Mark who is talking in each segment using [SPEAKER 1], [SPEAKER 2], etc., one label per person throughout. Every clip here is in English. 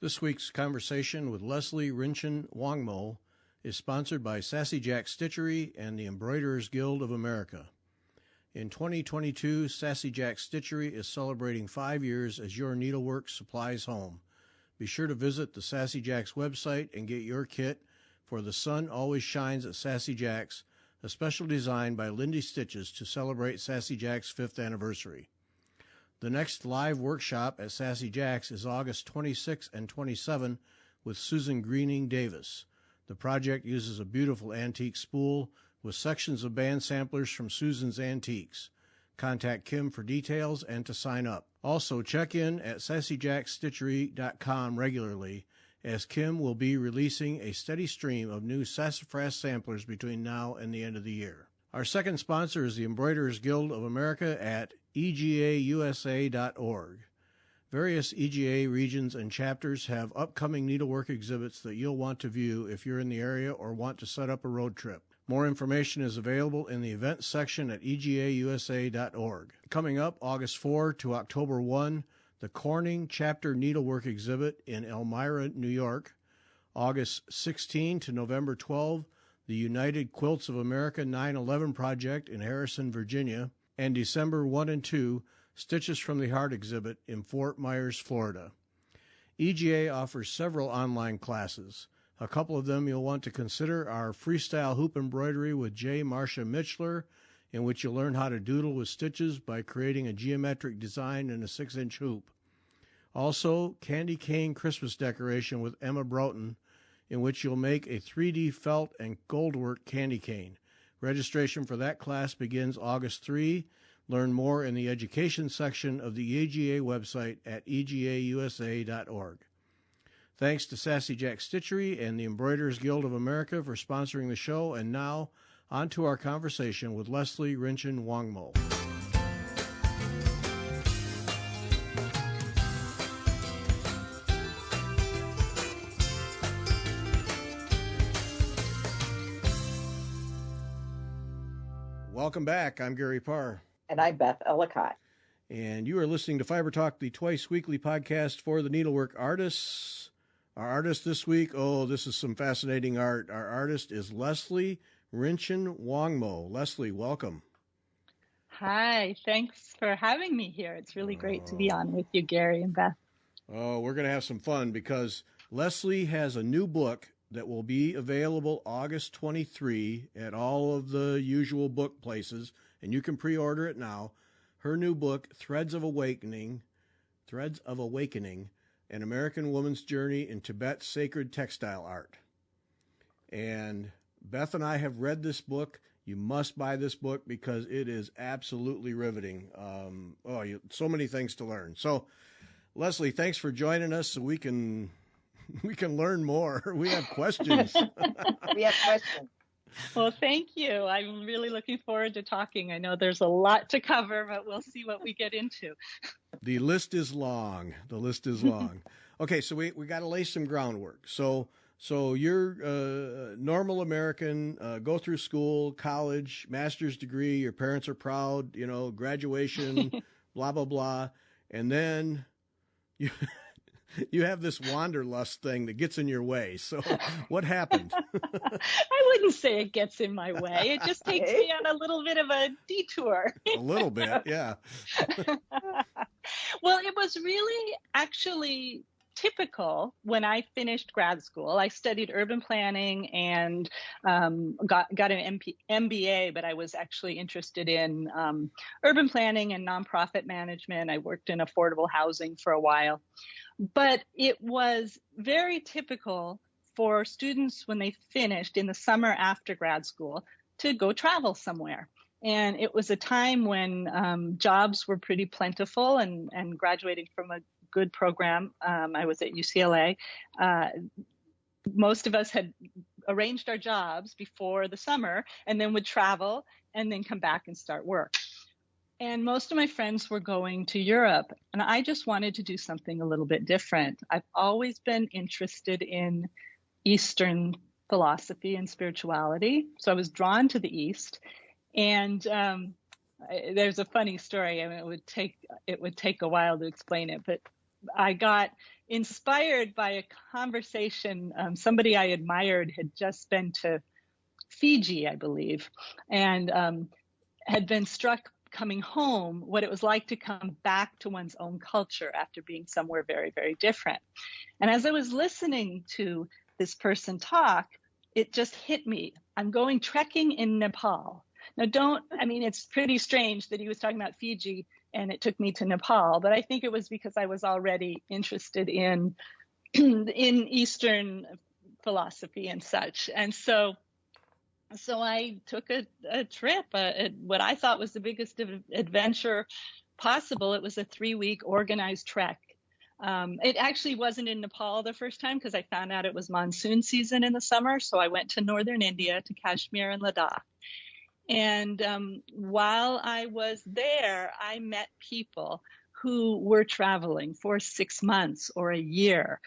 [SPEAKER 1] This week's conversation with Leslie Rinchen-Wongmo is sponsored by Sassy Jack Stitchery and the Embroiderers Guild of America. In 2022, Sassy Jack Stitchery is celebrating 5 years as your needlework supplies home. Be sure to visit the Sassy Jack's website and get your kit for The Sun Always Shines at Sassy Jack's, a special design by Lindy Stitches to celebrate Sassy Jack's 5th anniversary. The next live workshop at Sassy Jack's is August 26 and 27 with Susan Greening Davis. The project uses a beautiful antique spool with sections of band samplers from Susan's Antiques. Contact Kim for details and to sign up. Also, check in at sassyjackstitchery.com regularly, as Kim will be releasing a steady stream of new sassafras samplers between now and the end of the year. Our second sponsor is the Embroiderers Guild of America at egausa.org. Various EGA regions and chapters have upcoming needlework exhibits that you'll want to view if you're in the area or want to set up a road trip. More information is available in the events section at egausa.org. Coming up August 4 to October 1, the Corning Chapter Needlework Exhibit in Elmira, New York. August 16 to November 12, the United Quilts of America 9/11 Project in Harrison, Virginia. And December 1 and 2, Stitches from the Heart exhibit in Fort Myers, Florida. EGA offers several online classes. A couple of them you'll want to consider are Freestyle Hoop Embroidery with J. Marcia Mitchler, in which you'll learn how to doodle with stitches by creating a geometric design in a 6-inch hoop. Also, Candy Cane Christmas Decoration with Emma Broughton, in which you'll make a 3D felt and goldwork candy cane. Registration for that class begins August 3. Learn more in the education section of the EGA website at egausa.org. Thanks to Sassy Jack Stitchery and the Embroiderers Guild of America for sponsoring the show. And now, on to our conversation with Leslie Rinchen-Wongmo. Welcome back. I'm Gary Parr.
[SPEAKER 2] And I'm Beth Ellicott.
[SPEAKER 1] And you are listening to Fiber Talk, the twice-weekly podcast for the needlework artists. Our artist this week, this is some fascinating art. Our artist is Leslie Rinchen-Wongmo. Leslie, welcome.
[SPEAKER 3] Hi, thanks for having me here. It's really great to be on with you, Gary and Beth.
[SPEAKER 1] Oh, we're going to have some fun because Leslie has a new book that will be available August 23 at all of the usual book places, and you can pre-order it now. Her new book, Threads of Awakening, An American Woman's Journey in Tibet's Sacred Textile Art. And Beth and I have read this book. You must buy this book because it is absolutely riveting. So many things to learn. So, Leslie, thanks for joining us so we can learn more. We have questions.
[SPEAKER 2] We have questions.
[SPEAKER 3] Well, thank you. I'm really looking forward to talking. I know there's a lot to cover, but we'll see what we get into.
[SPEAKER 1] The list is long. Okay, so we got to lay some groundwork. So you're normal American, go through school, college, master's degree, your parents are proud, graduation, blah, blah, blah. And then you have this wanderlust thing that gets in your way. So what happened?
[SPEAKER 3] I wouldn't say it gets in my way. It just takes me on a little bit of a detour.
[SPEAKER 1] A little bit, yeah.
[SPEAKER 3] Well, it was really actually typical when I finished grad school. I studied urban planning and got an MBA, but I was actually interested in urban planning and nonprofit management. I worked in affordable housing for a while. But it was very typical for students when they finished in the summer after grad school to go travel somewhere. And it was a time when jobs were pretty plentiful and graduating from a good program. I was at UCLA. Most of us had arranged our jobs before the summer and then would travel and then come back and start work. And most of my friends were going to Europe, and I just wanted to do something a little bit different. I've always been interested in Eastern philosophy and spirituality, so I was drawn to the East. And there's a funny story. I mean, it would take a while to explain it, but I got inspired by a conversation. Somebody I admired had just been to Fiji, I believe, and had been struck coming home what it was like to come back to one's own culture after being somewhere very, very different. And as I was listening to this person talk, it just hit me. I'm going trekking in Nepal. Now, it's pretty strange that he was talking about Fiji and it took me to Nepal, but I think it was because I was already interested in Eastern philosophy and such. And so I took a trip, what I thought was the biggest adventure possible. It was a 3-week organized trek. It actually wasn't in Nepal the first time because I found out it was monsoon season in the summer. So I went to northern India, to Kashmir and Ladakh. And while I was there, I met people who were traveling for 6 months or a year,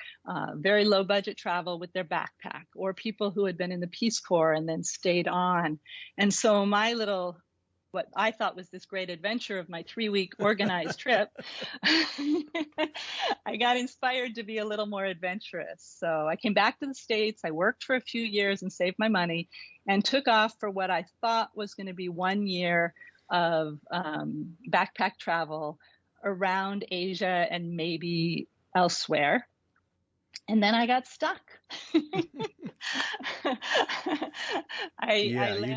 [SPEAKER 3] very low budget travel with their backpack, or people who had been in the Peace Corps and then stayed on. And so my what I thought was this great adventure of my 3-week organized trip, I got inspired to be a little more adventurous. So I came back to the States. I worked for a few years and saved my money and took off for what I thought was going to be 1 year of backpack travel around Asia and maybe elsewhere. And then I got stuck.
[SPEAKER 1] You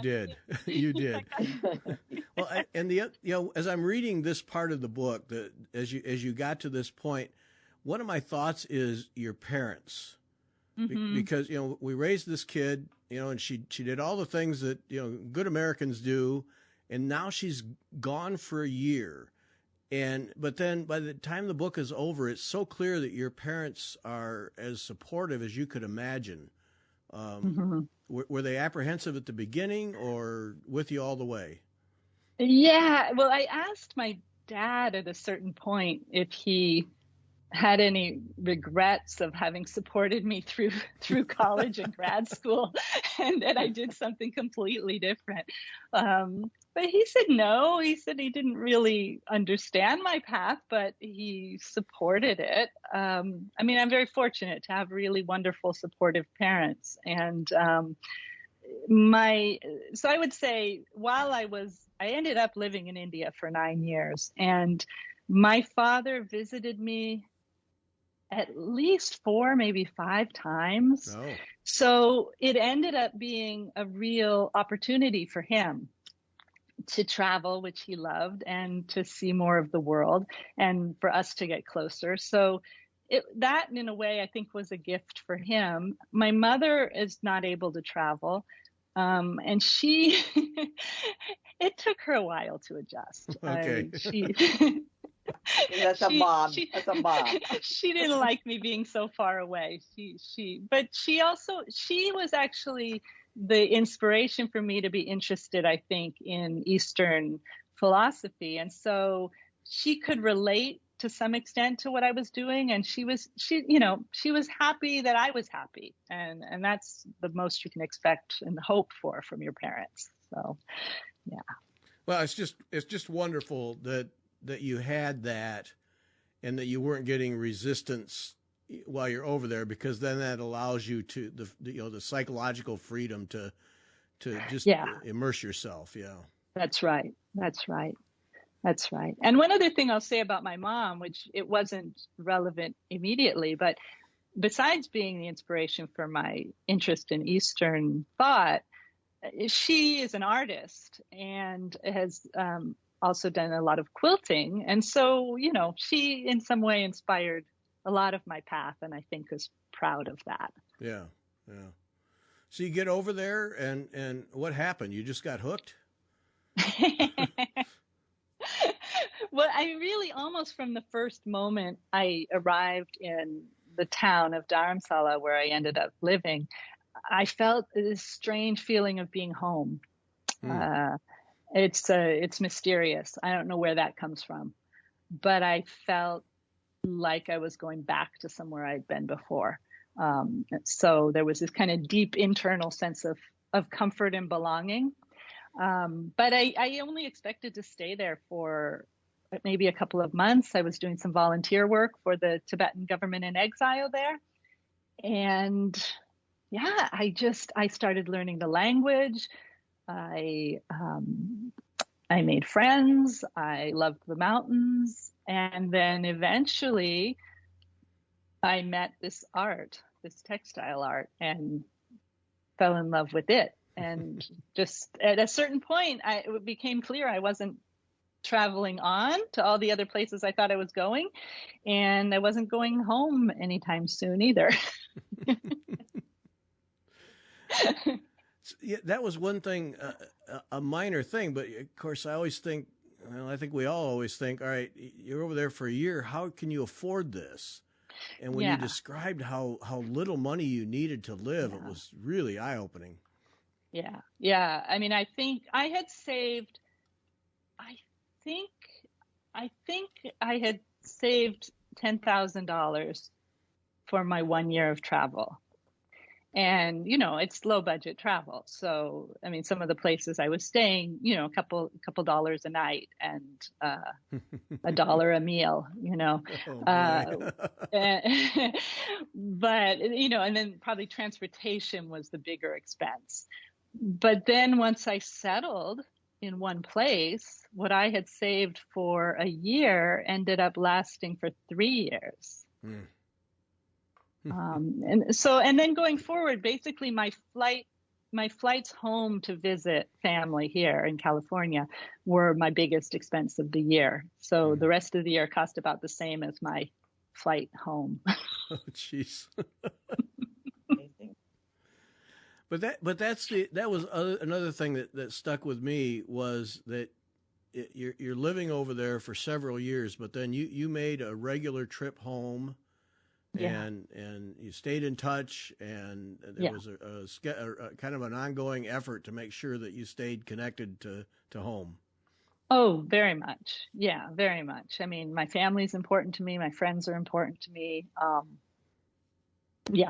[SPEAKER 1] did. You did. Well, as I'm reading this part of the book, as you got to this point, one of my thoughts is your parents, because we raised this kid, and she did all the things that good Americans do, and now she's gone for a year. But then by the time the book is over, it's so clear that your parents are as supportive as you could imagine. Were they apprehensive at the beginning or with you all the way?
[SPEAKER 3] Yeah. Well, I asked my dad at a certain point if he had any regrets of having supported me through college and grad school, and that I did something completely different. But he said no. He said he didn't really understand my path, but he supported it. I'm very fortunate to have really wonderful, supportive parents. And so I would say I ended up living in India for 9 years, and my father visited me at least 4, maybe 5 times.
[SPEAKER 1] Oh.
[SPEAKER 3] So it ended up being a real opportunity for him to travel, which he loved, and to see more of the world, and for us to get closer. So that, in a way, I think was a gift for him. My mother is not able to travel, and she, it took her a while to adjust.
[SPEAKER 1] Okay.
[SPEAKER 2] That's a mom. That's a mom.
[SPEAKER 3] She didn't like me being so far away. But she was actually the inspiration for me to be interested, I think, in Eastern philosophy. And so she could relate to some extent to what I was doing. And she was happy that I was happy. And that's the most you can expect and hope for from your parents. So, yeah.
[SPEAKER 1] Well, it's just wonderful that you had that and that you weren't getting resistance while you're over there, because then that allows you to the psychological freedom to just immerse yourself. Yeah.
[SPEAKER 3] That's right. And one other thing I'll say about my mom, which it wasn't relevant immediately, but besides being the inspiration for my interest in Eastern thought, she is an artist and has also done a lot of quilting. And so, she in some way inspired a lot of my path, and I think is proud of that.
[SPEAKER 1] Yeah. So you get over there, and what happened? You just got hooked?
[SPEAKER 3] Well, I really, almost from the first moment I arrived in the town of Dharamsala, where I ended up living, I felt this strange feeling of being home. It's mysterious. I don't know where that comes from, but I felt like I was going back to somewhere I'd been before. So there was this kind of deep internal sense of comfort and belonging. But I only expected to stay there for maybe a couple of months. I was doing some volunteer work for the Tibetan government in exile there. And yeah, I started learning the language. I made friends. I loved the mountains. And then eventually I met this textile art, and fell in love with it. And just at a certain point, it became clear I wasn't traveling on to all the other places I thought I was going, and I wasn't going home anytime soon either.
[SPEAKER 1] Yeah, that was one thing, a minor thing, but of course I always think, well, I think we all always think, all right, you're over there for a year, how can you afford this? And when you described how little money you needed to live, it was really eye-opening.
[SPEAKER 3] Yeah. Yeah. I mean, I think I had saved, I think I had saved $10,000 for my 1 year of travel. And, it's low budget travel. So, I mean, some of the places I was staying, a couple dollars a night and $1 a meal, but, and then probably transportation was the bigger expense. But then once I settled in one place, what I had saved for a year ended up lasting for 3 years. Mm. And then going forward, basically my flights home to visit family here in California were my biggest expense of the year. So the rest of the year cost about the same as my flight home.
[SPEAKER 1] Oh, jeez. But that was another thing that stuck with me, was that you're living over there for several years, but then you made a regular trip home.
[SPEAKER 3] Yeah.
[SPEAKER 1] And you stayed in touch, and there was a kind of an ongoing effort to make sure that you stayed connected to home.
[SPEAKER 3] Oh, very much. Yeah, very much. I mean, my family's important to me. My friends are important to me.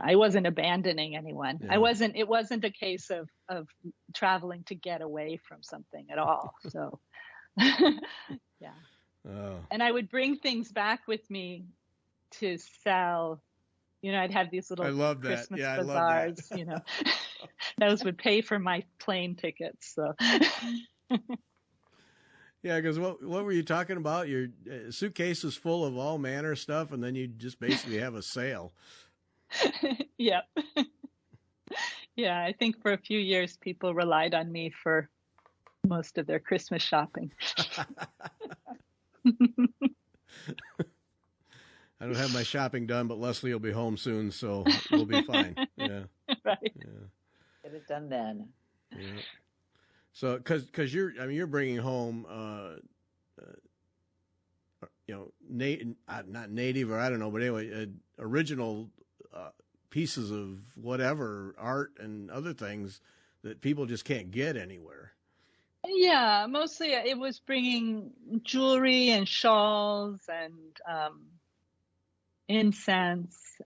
[SPEAKER 3] I wasn't abandoning anyone. Yeah. It wasn't a case of traveling to get away from something at all. So, yeah. Oh. And I would bring things back with me to sell. I'd have these little Christmas bazaars, those would pay for my plane tickets. So
[SPEAKER 1] yeah, because what were you talking about? Your suitcase is full of all manner of stuff, and then you just basically have a sale.
[SPEAKER 3] Yep. Yeah, I think for a few years people relied on me for most of their Christmas shopping.
[SPEAKER 1] I don't have my shopping done, but Leslie will be home soon, so we'll be fine. Yeah.
[SPEAKER 3] Right.
[SPEAKER 1] Yeah.
[SPEAKER 2] Get it done then.
[SPEAKER 1] Yeah. So, because you're bringing home, not native, or I don't know, but anyway, original pieces of whatever art and other things that people just can't get anywhere.
[SPEAKER 3] Yeah, mostly it was bringing jewelry and shawls and incense,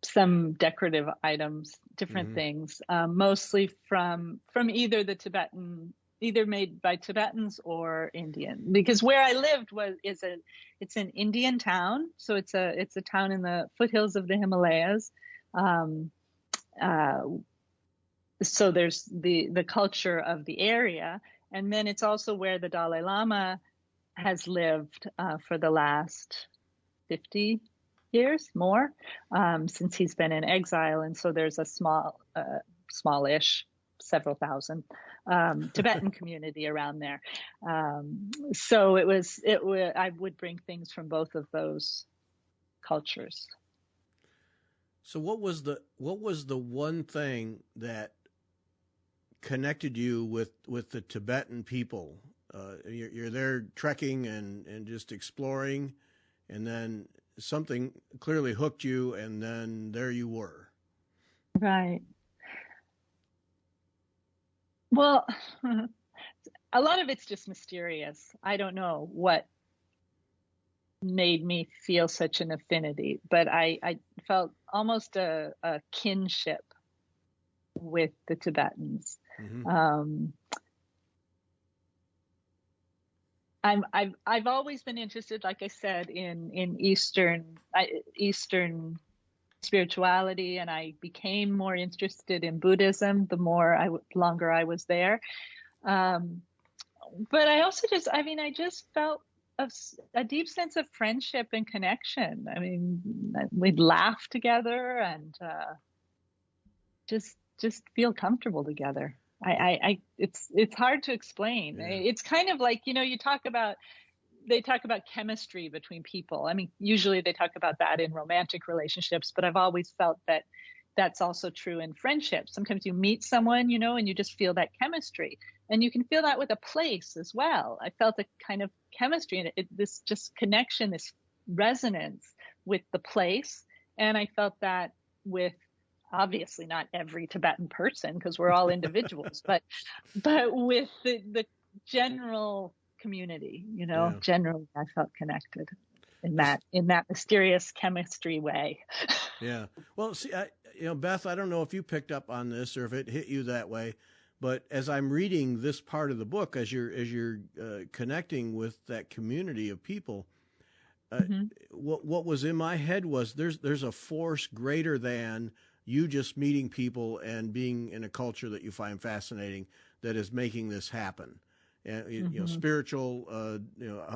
[SPEAKER 3] some decorative items, different things, mostly from either either made by Tibetans or Indian. Because where I lived it's an Indian town, so it's a town in the foothills of the Himalayas. So there's the culture of the area, and then it's also where the Dalai Lama has lived for the last 50 years more, since he's been in exile. And so there's a smallish, several thousand Tibetan community around there. So I would bring things from both of those cultures.
[SPEAKER 1] So what was the one thing that connected you with the Tibetan people? You're there trekking and just exploring, and then something clearly hooked you, and then there you were.
[SPEAKER 3] Right. Well, a lot of it's just mysterious. I don't know what made me feel such an affinity, but I felt almost a kinship with the Tibetans. Mm-hmm. I've always been interested, like I said, in Eastern spirituality, and I became more interested in Buddhism the longer I was there. But I also I just felt a deep sense of friendship and connection. I mean, we'd laugh together and just feel comfortable together. It's hard to explain.
[SPEAKER 1] Yeah.
[SPEAKER 3] It's kind of like, they talk about chemistry between people. I mean, usually they talk about that in romantic relationships, but I've always felt that that's also true in friendships. Sometimes you meet someone, and you just feel that chemistry, and you can feel that with a place as well. I felt a kind of chemistry and this just connection, this resonance with the place. And I felt that with, obviously not every Tibetan person, because we're all individuals, but with the general community,
[SPEAKER 1] Yeah.
[SPEAKER 3] generally I felt connected in that mysterious chemistry way.
[SPEAKER 1] Yeah. Well, see, Beth, I don't know if you picked up on this or if it hit you that way, but as I'm reading this part of the book, as you're connecting with that community of people, what was in my head was there's a force greater than you just meeting people and being in a culture that you find fascinating that is making this happen. And spiritual,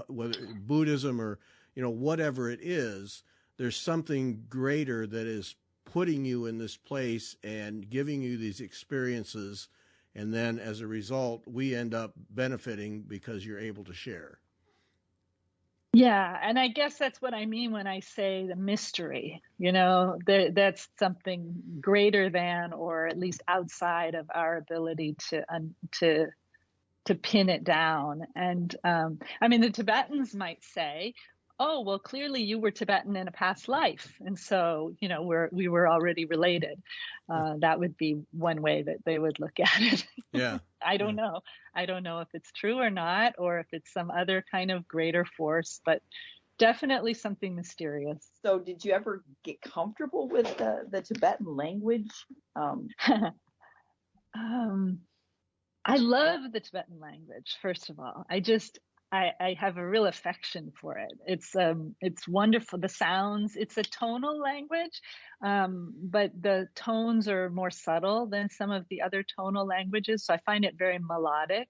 [SPEAKER 1] whether Buddhism or whatever it is, there's something greater that is putting you in this place and giving you these experiences, and then as a result, we end up benefiting because you're able to share.
[SPEAKER 3] Yeah, and I guess that's what I mean when I say the mystery. That's something greater than, or at least outside of our ability to pin it down. And I mean, the Tibetans might say, "Oh, well, clearly you were Tibetan in a past life, and so we were already related." That would be one way that they would look at it.
[SPEAKER 1] Yeah.
[SPEAKER 3] I don't know. I don't know if it's true or not, or if it's some other kind of greater force, but definitely something mysterious.
[SPEAKER 2] So did you ever get comfortable with the Tibetan language?
[SPEAKER 3] I love the Tibetan language, first of all. I have a real affection for it. It's wonderful. The sounds, it's a tonal language, but the tones are more subtle than some of the other tonal languages. So I find it very melodic.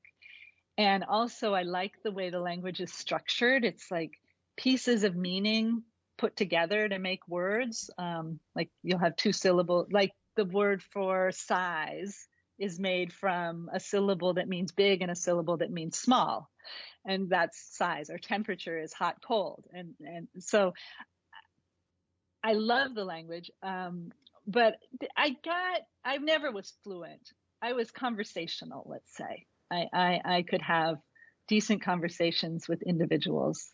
[SPEAKER 3] And also I like the way the language is structured. It's like pieces of meaning put together to make words. Like you'll have two syllables, like the word for size is made from a syllable that means big and a syllable that means small. And that's size, or temperature is hot, cold. And so I love the language. But I never was fluent. I was conversational, let's say. I could have decent conversations with individuals.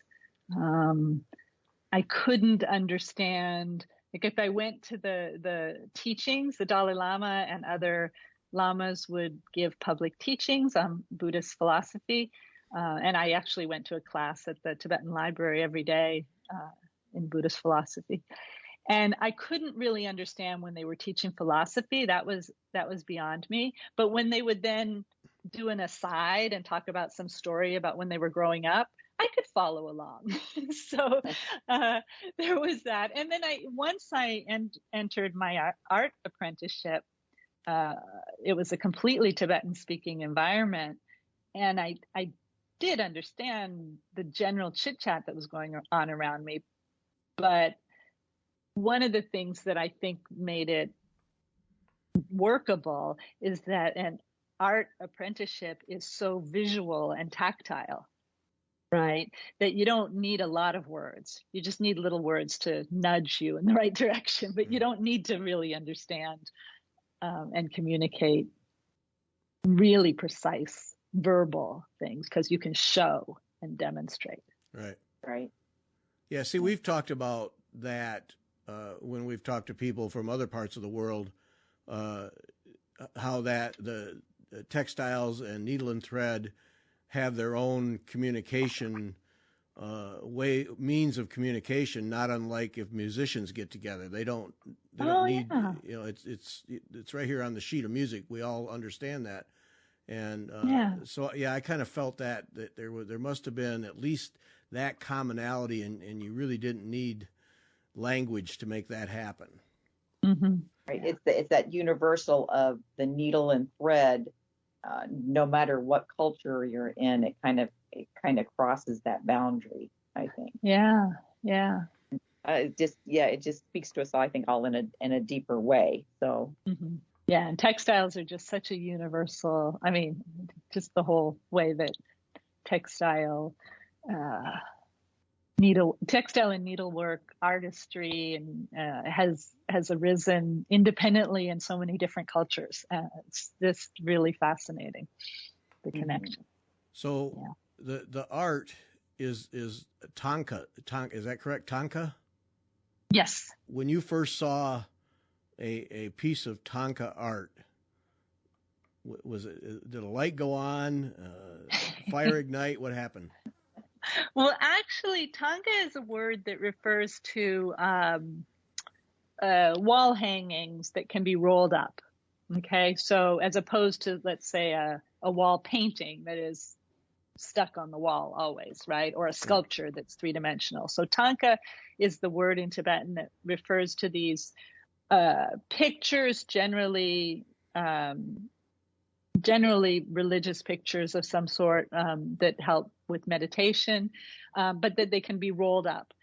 [SPEAKER 3] I couldn't understand, like if I went to the teachings, the Dalai Lama and other lamas would give public teachings on Buddhist philosophy. And I actually went to a class at the Tibetan library every day in Buddhist philosophy. And I couldn't really understand when they were teaching philosophy. That was beyond me. But when they would then do an aside and talk about some story about when they were growing up, I could follow along. So there was that. And then once I entered my art apprenticeship, it was a completely Tibetan speaking environment. And I did understand the general chit chat that was going on around me. But one of the things that I think made it workable is that an art apprenticeship is so visual and tactile, right? That you don't need a lot of words. You just need little words to nudge you in the right direction, but you don't need to really understand and communicate really precise verbal things, because you can show and demonstrate.
[SPEAKER 2] Right.
[SPEAKER 1] Yeah. See, we've talked about that when we've talked to people from other parts of the world, how that the textiles and needle and thread have their own communication means of communication, not unlike if musicians get together. They don't need, it's right here on the sheet of music. We all understand that. And
[SPEAKER 3] Yeah.
[SPEAKER 1] so, yeah, I kind of felt that there must have been at least that commonality, and you really didn't need language to make that happen.
[SPEAKER 3] Mm-hmm.
[SPEAKER 2] Right. It's that universal of the needle and thread. No matter what culture you're in, it kind of crosses that boundary, I think.
[SPEAKER 3] Yeah. Yeah.
[SPEAKER 2] It just speaks to us all, I think, all in a deeper way. So
[SPEAKER 3] Mm-hmm. Yeah, and textiles are just such a universal. I mean, just the whole way that textile, textile and needlework artistry and has arisen independently in so many different cultures. It's just really fascinating, the connection.
[SPEAKER 1] So the art is thangka. Is that correct? Thangka?
[SPEAKER 3] Yes.
[SPEAKER 1] When you first saw a piece of thangka art, did a light go on, fire ignite? What happened?
[SPEAKER 3] Well, actually, thangka is a word that refers to wall hangings that can be rolled up. Okay, so as opposed to, let's say, a wall painting that is stuck on the wall always, right? Or a sculpture that's three-dimensional. So thangka is the word in Tibetan that refers to these pictures, generally religious pictures of some sort that help with meditation, but that they can be rolled up.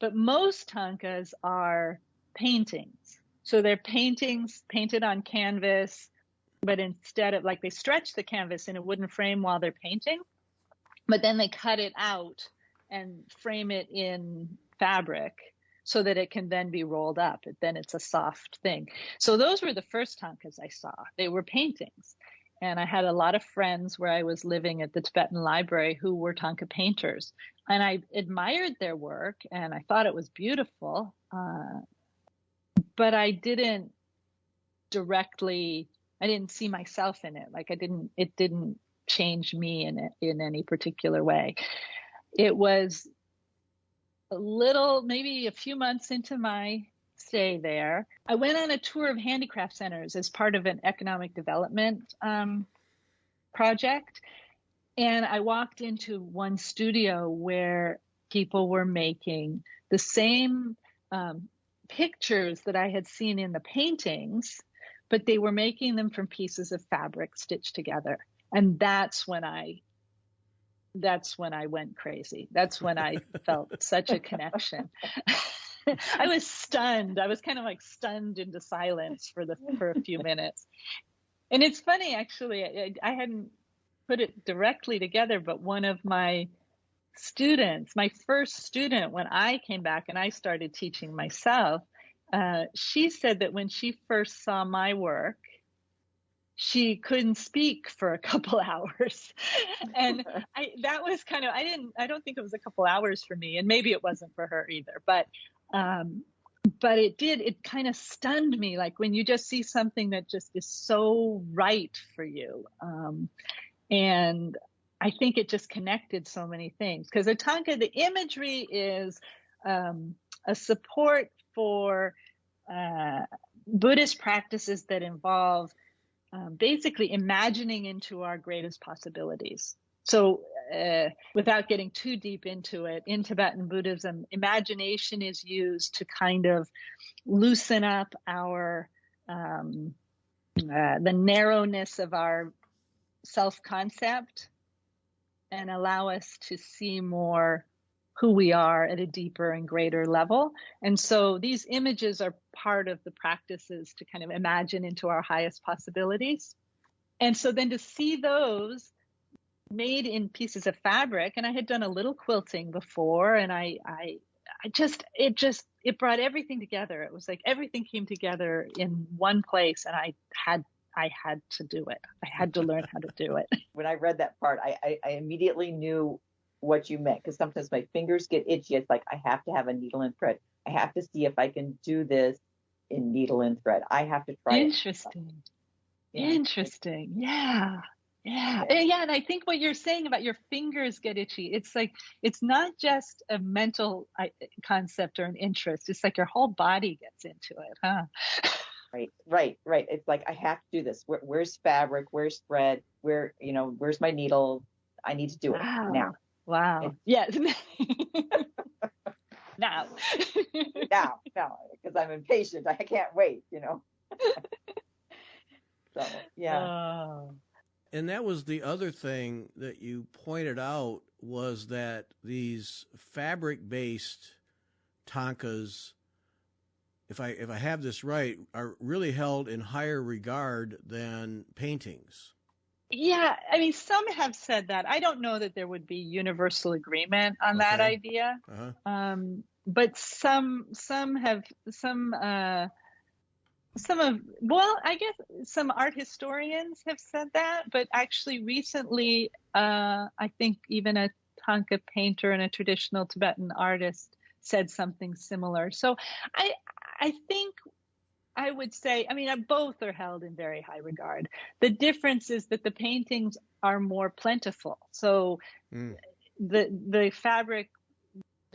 [SPEAKER 3] But most thangkas are paintings. So they're paintings painted on canvas, but instead of, like, they stretch the canvas in a wooden frame while they're painting, but then they cut it out and frame it in fabric so that it can then be rolled up. Then it's a soft thing. So those were the first thangkas I saw. They were paintings. And I had a lot of friends where I was living at the Tibetan library who were thangka painters. And I admired their work and I thought it was beautiful. But I didn't see myself in it. Like it didn't change me in any particular way. It was maybe a few months into my stay there, I went on a tour of handicraft centers as part of an economic development project. And I walked into one studio where people were making the same pictures that I had seen in the paintings, but they were making them from pieces of fabric stitched together. And that's when I went crazy. That's when I felt such a connection. I was stunned. I was kind of like stunned into silence for a few minutes. And it's funny, actually, I hadn't put it directly together, but one of my students, my first student, when I came back and I started teaching myself, she said that when she first saw my work, she couldn't speak for a couple hours. And I don't think it was a couple hours for me, and maybe it wasn't for her either, but it kind of stunned me, like when you just see something that just is so right for you. And I think it just connected so many things, because the thangka, the imagery is a support for Buddhist practices that involve basically imagining into our greatest possibilities. So without getting too deep into it, in Tibetan Buddhism, imagination is used to kind of loosen up our the narrowness of our self-concept and allow us to see more who we are at a deeper and greater level. And so these images are part of the practices to kind of imagine into our highest possibilities. And so then to see those made in pieces of fabric, and I had done a little quilting before, and it brought everything together. It was like everything came together in one place, and I had to do it. I had to learn how to do it.
[SPEAKER 2] When I read that part, I immediately knew what you meant, because sometimes my fingers get itchy. It's like, I have to have a needle and thread. I have to see if I can do this in needle and thread. I have to try
[SPEAKER 3] Interesting.
[SPEAKER 2] it. Yeah.
[SPEAKER 3] Interesting. Yeah. And I think what you're saying about your fingers get itchy, it's like, it's not just a mental concept or an interest. It's like your whole body gets into it, huh?
[SPEAKER 2] Right. It's like, I have to do this. Where's fabric? Where's thread? Where's my needle? I need to do it now.
[SPEAKER 3] Wow. Yes. Now.
[SPEAKER 2] Now, because I'm impatient. I can't wait, So, yeah.
[SPEAKER 1] And that was the other thing that you pointed out, was that these fabric-based thangkas, if I have this right, are really held in higher regard than paintings.
[SPEAKER 3] Yeah, I mean, some have said that. I don't know that there would be universal agreement on that idea.
[SPEAKER 1] Uh-huh.
[SPEAKER 3] But I guess some art historians have said that, but actually recently, I think even a thangka painter and a traditional Tibetan artist said something similar. So I think I would say, I mean, both are held in very high regard. The difference is that the paintings are more plentiful. So the fabric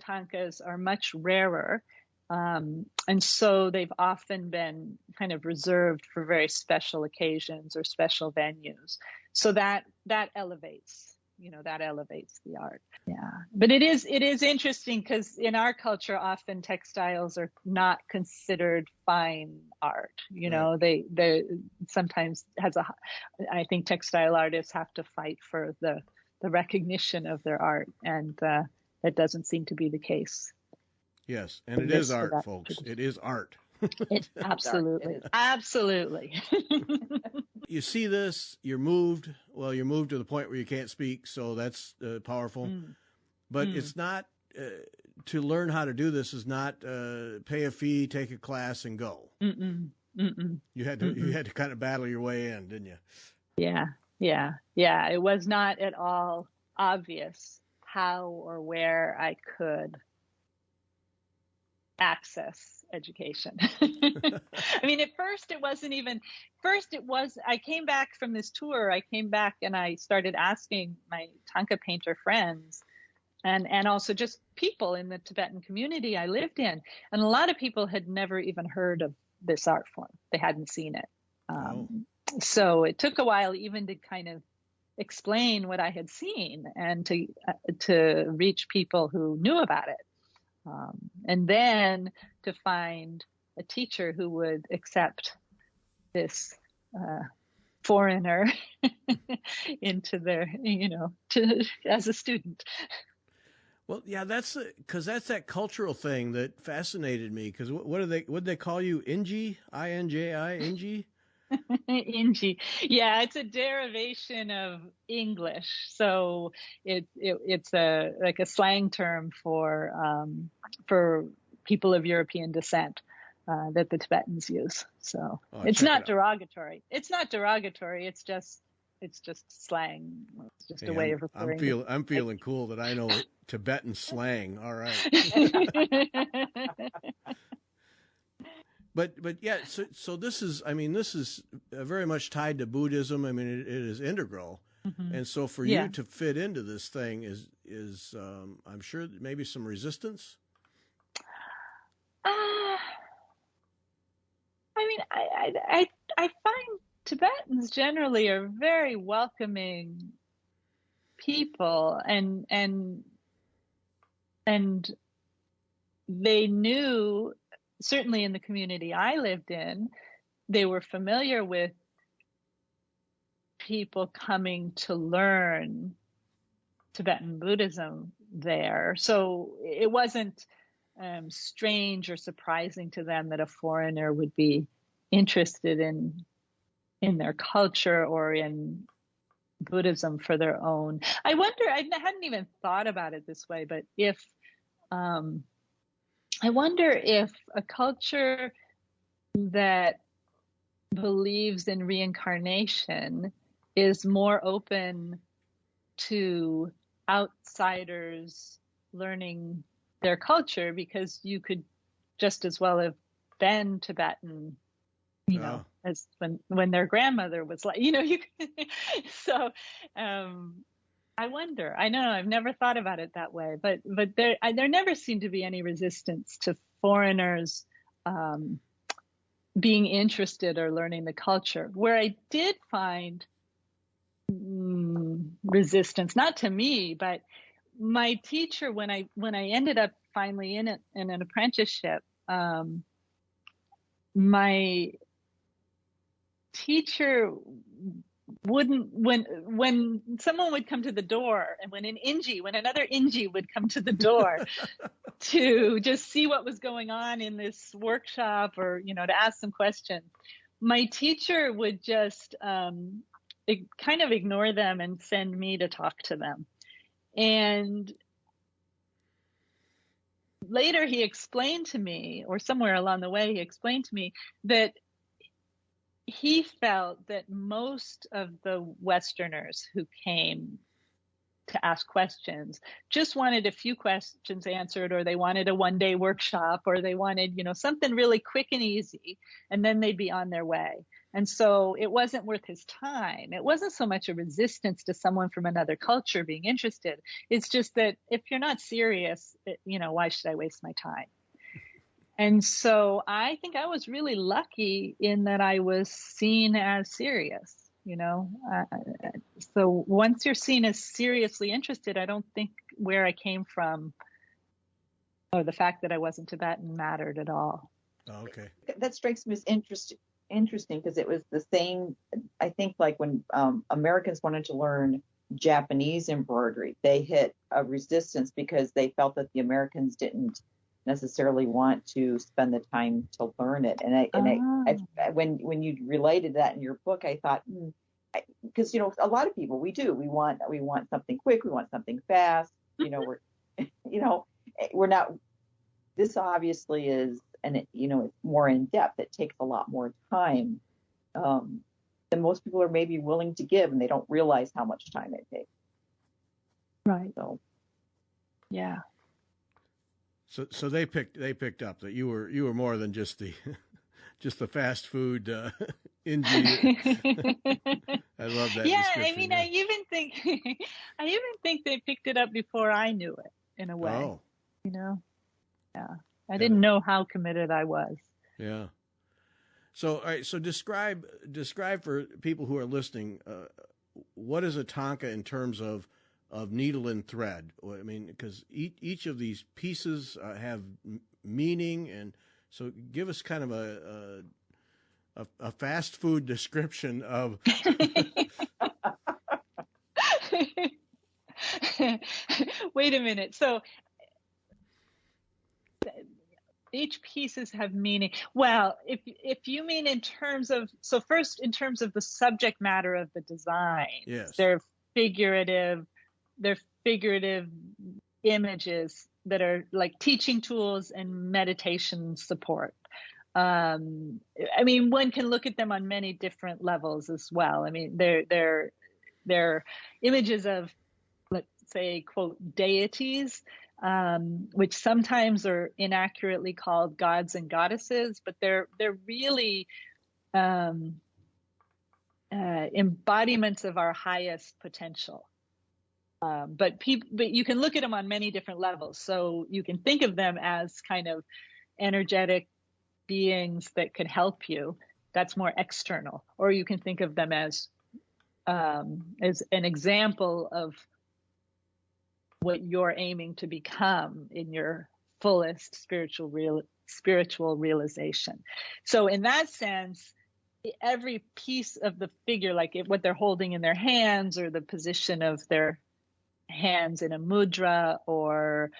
[SPEAKER 3] thangkas are much rarer. And so they've often been kind of reserved for very special occasions or special venues. So that elevates, the art. Yeah. But it is interesting, because in our culture, often textiles are not considered fine art. They sometimes I think textile artists have to fight for the recognition of their art. And that doesn't seem to be the case.
[SPEAKER 1] Yes, and it is art, folks. It is art.
[SPEAKER 3] Absolutely. Absolutely.
[SPEAKER 1] You see this, you're moved. Well, you're moved to the point where you can't speak, so that's powerful. But it's not, to learn how to do this is not pay a fee, take a class, and go. You had to kind of battle your way in, didn't you?
[SPEAKER 3] Yeah. It was not at all obvious how or where I could access education. I mean, at first it wasn't even, I came back from this tour, and I started asking my thangka painter friends and also just people in the Tibetan community I lived in. And a lot of people had never even heard of this art form. They hadn't seen it. So it took a while even to kind of explain what I had seen and to reach people who knew about it. And then to find a teacher who would accept this foreigner into their, as a student.
[SPEAKER 1] Well, yeah, that's because that's that cultural thing that fascinated me. Because what they call you, Inji, I-N-J-I, Inji?
[SPEAKER 3] Inji. Yeah, it's a derivation of English. So it's like a slang term for people of European descent that the Tibetans use. So it's not derogatory. It's not derogatory. It's just slang. It's just a way of referring.
[SPEAKER 1] I'm feeling cool that I know Tibetan slang. All right. But yeah, so this is very much tied to Buddhism. I mean, it is integral, and so for you to fit into this thing is I'm sure maybe some resistance.
[SPEAKER 3] I mean, I find Tibetans generally are very welcoming people, and they knew. Certainly in the community I lived in, they were familiar with people coming to learn Tibetan Buddhism there. So it wasn't strange or surprising to them that a foreigner would be interested in their culture or in Buddhism for their own. I wonder, I hadn't even thought about it this way, but I wonder if a culture that believes in reincarnation is more open to outsiders learning their culture, because you could just as well have been Tibetan, as when their grandmother was like, so I wonder. I know I've never thought about it that way, but there never seemed to be any resistance to foreigners being interested or learning the culture. Where I did find resistance, not to me, but my teacher, when I ended up finally in an apprenticeship, my teacher wouldn't, when someone would come to the door, and when another Inji would come to the door to just see what was going on in this workshop, or to ask some questions, my teacher would just kind of ignore them and send me to talk to them. And later he explained to me, or somewhere along the way he explained to me, that he felt that most of the Westerners who came to ask questions just wanted a few questions answered, or they wanted a one-day workshop, or they wanted, something really quick and easy, and then they'd be on their way. And so it wasn't worth his time. It wasn't so much a resistance to someone from another culture being interested. It's just that if you're not serious, why should I waste my time? And so I think I was really lucky in that I was seen as serious, So once you're seen as seriously interested, I don't think where I came from or the fact that I wasn't Tibetan mattered at all.
[SPEAKER 1] Oh, okay.
[SPEAKER 2] That strikes me as interesting because it was the same, I think, like when Americans wanted to learn Japanese embroidery, they hit a resistance because they felt that the Americans didn't necessarily want to spend the time to learn it. And when you related that in your book, I thought, because a lot of people, we want something quick, we want something fast. We're not. This obviously is, and it's more in depth. It takes a lot more time than most people are maybe willing to give, and they don't realize how much time it takes.
[SPEAKER 3] Right.
[SPEAKER 2] So,
[SPEAKER 3] yeah.
[SPEAKER 1] So they picked up that you were more than just the fast food Inji. I love that.
[SPEAKER 3] Yeah,
[SPEAKER 1] description.
[SPEAKER 3] I mean, I even think they picked it up before I knew it, in a way.
[SPEAKER 1] Oh.
[SPEAKER 3] Yeah. I didn't know how committed I was.
[SPEAKER 1] Yeah. So, all right. So describe for people who are listening, what is a thangka in terms of needle and thread? I mean, because each of these pieces have meaning, and so give us kind of a fast food description of.
[SPEAKER 3] Wait a minute. So each pieces have meaning. Well, if you mean in terms of, so first in terms of the subject matter of the design,
[SPEAKER 1] yes,
[SPEAKER 3] they're figurative images that are like teaching tools and meditation support. I mean, one can look at them on many different levels as well. I mean, they're images of, let's say, quote, deities, which sometimes are inaccurately called gods and goddesses, but they're really embodiments of our highest potential. But you can look at them on many different levels. So you can think of them as kind of energetic beings that could help you. That's more external. Or you can think of them as an example of what you're aiming to become in your fullest spiritual realization. So in that sense, every piece of the figure, like what they're holding in their hands, or the position of their hands in a mudra, or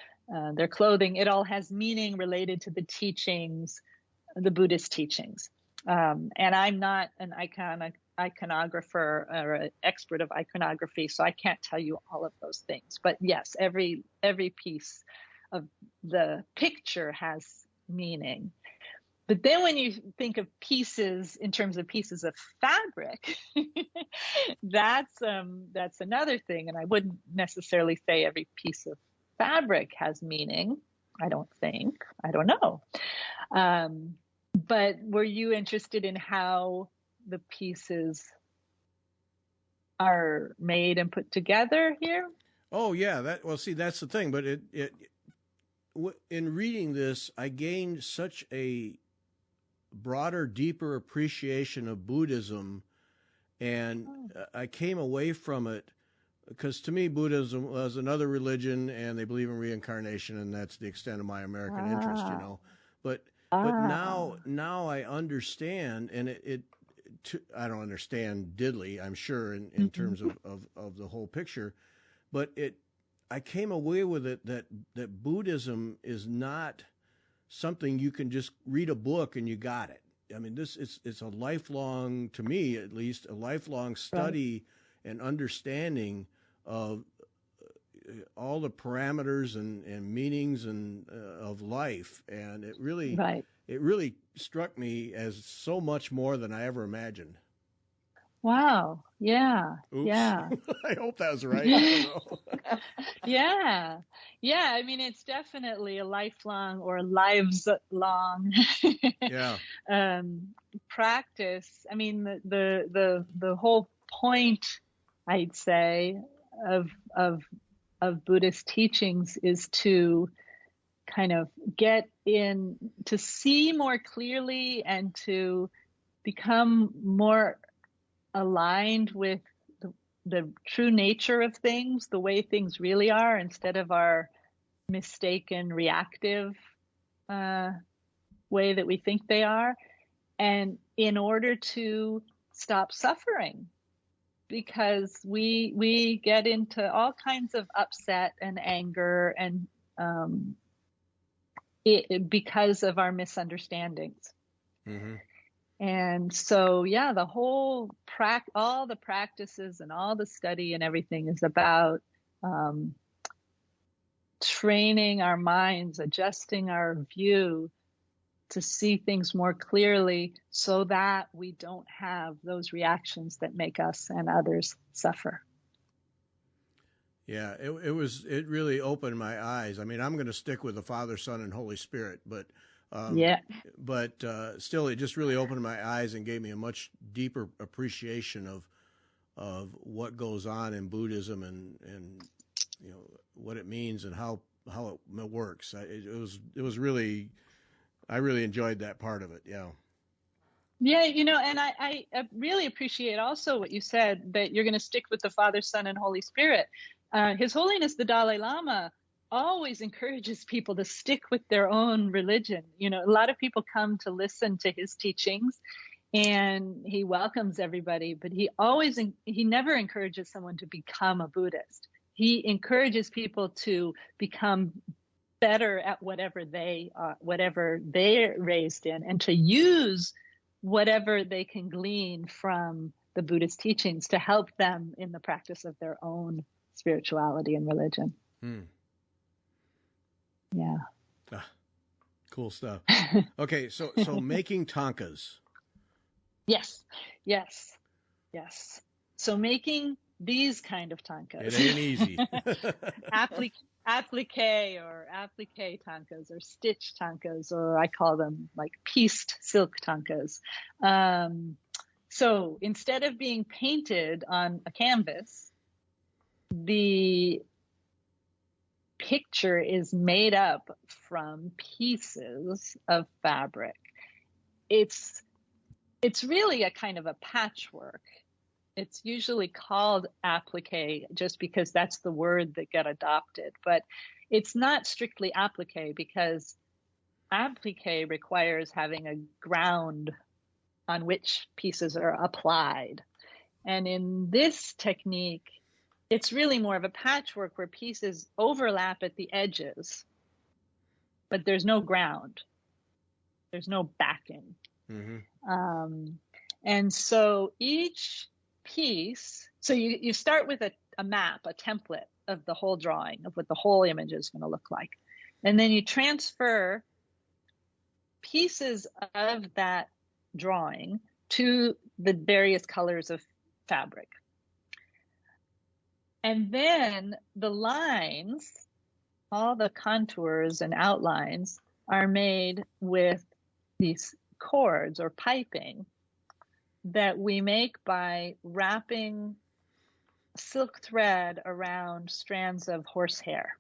[SPEAKER 3] their clothing, it all has meaning related to the teachings, the Buddhist teachings. And I'm not an iconographer or an expert of iconography, so I can't tell you all of those things. But yes, every piece of the picture has meaning. But then when you think of pieces in terms of pieces of fabric, that's another thing. And I wouldn't necessarily say every piece of fabric has meaning. I don't think. I don't know. But were you interested in how the pieces are made and put together here?
[SPEAKER 1] Oh yeah, that's the thing. But in reading this, I gained such a broader, deeper appreciation of Buddhism, and I came away from it because to me Buddhism was another religion, and they believe in reincarnation, and that's the extent of my American interest, you know. But now I understand, and I don't understand diddly, I'm sure, in terms of the whole picture, but I came away with it that Buddhism is not something you can just read a book and you got it. I mean, it's a lifelong, to me at least, a lifelong study and understanding of all the parameters and meanings and of life, and it really struck me as so much more than I ever imagined.
[SPEAKER 3] Wow. Yeah.
[SPEAKER 1] Oops.
[SPEAKER 3] Yeah.
[SPEAKER 1] I hope that was right. I don't know.
[SPEAKER 3] Yeah. Yeah. I mean, it's definitely a lifelong or lives long practice. I mean, the whole point, I'd say, of Buddhist teachings is to kind of get in, to see more clearly and to become more aligned with the true nature of things, the way things really are, instead of our mistaken reactive way that we think they are, and in order to stop suffering, because we get into all kinds of upset and anger and because of our misunderstandings. Mm-hmm. And so, yeah, the whole all the practices and all the study and everything is about training our minds, adjusting our view to see things more clearly so that we don't have those reactions that make us and others suffer.
[SPEAKER 1] Yeah, it really opened my eyes. I mean, I'm going to stick with the Father, Son, and Holy Spirit, but still, it just really opened my eyes and gave me a much deeper appreciation of what goes on in Buddhism and you know what it means and how it works. It was really, I really enjoyed that part of it. Yeah.
[SPEAKER 3] Yeah, you know, and I really appreciate also what you said, that you're going to stick with the Father, Son, and Holy Spirit. His Holiness the Dalai Lama always encourages people to stick with their own religion. You know, a lot of people come to listen to his teachings, and he welcomes everybody, but he never encourages someone to become a Buddhist. He encourages people to become better at whatever they're raised in, and to use whatever they can glean from the Buddhist teachings to help them in the practice of their own spirituality and religion. Yeah.
[SPEAKER 1] Cool stuff. Okay, so making thangkas.
[SPEAKER 3] Yes. So making these kind of thangkas.
[SPEAKER 1] It ain't easy.
[SPEAKER 3] Applique or applique thangkas, or stitch thangkas, or I call them like pieced silk thangkas. So instead of being painted on a canvas, the picture is made up from pieces of fabric. It's really a kind of a patchwork. It's usually called applique just because that's the word that got adopted, but it's not strictly applique, because applique requires having a ground on which pieces are applied. And in this technique, it's really more of a patchwork where pieces overlap at the edges, but there's no ground. There's no backing. Mm-hmm. And so each piece, so you start with a map, a template of the whole drawing, of what the whole image is going to look like. And then you transfer pieces of that drawing to the various colors of fabric. And then the lines, all the contours and outlines, are made with these cords or piping that we make by wrapping silk thread around strands of horsehair.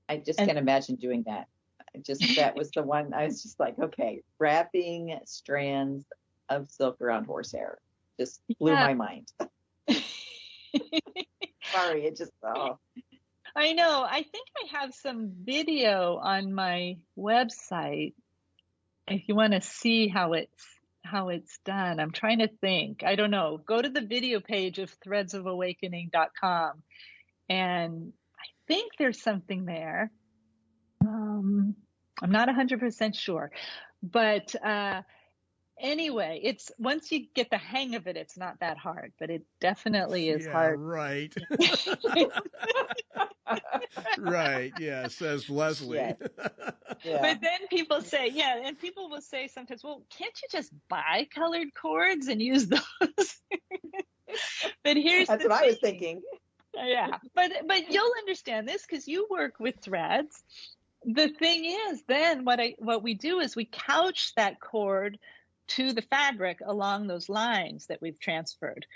[SPEAKER 2] I just can't imagine doing that. That was the one I was just like, okay, wrapping strands of silk around horsehair just blew my mind. Sorry, it just, oh.
[SPEAKER 3] I know. I think I have some video on my website if you want to see how it's done. I'm trying to think. I don't know. Go to the video page of threadsofawakening.com, and I think there's something there. I'm not 100% sure, but anyway, it's once you get the hang of it, it's not that hard, but it definitely is hard.
[SPEAKER 1] Right. Right. Yeah, says Leslie.
[SPEAKER 2] Yeah. Yeah.
[SPEAKER 3] But then people say, and people will say sometimes, well, can't you just buy colored cords and use those? But here's
[SPEAKER 2] that's what I was thinking.
[SPEAKER 3] Yeah, but you'll understand this because you work with threads. The thing is, then what we do is we couch that cord to the fabric along those lines that we've transferred.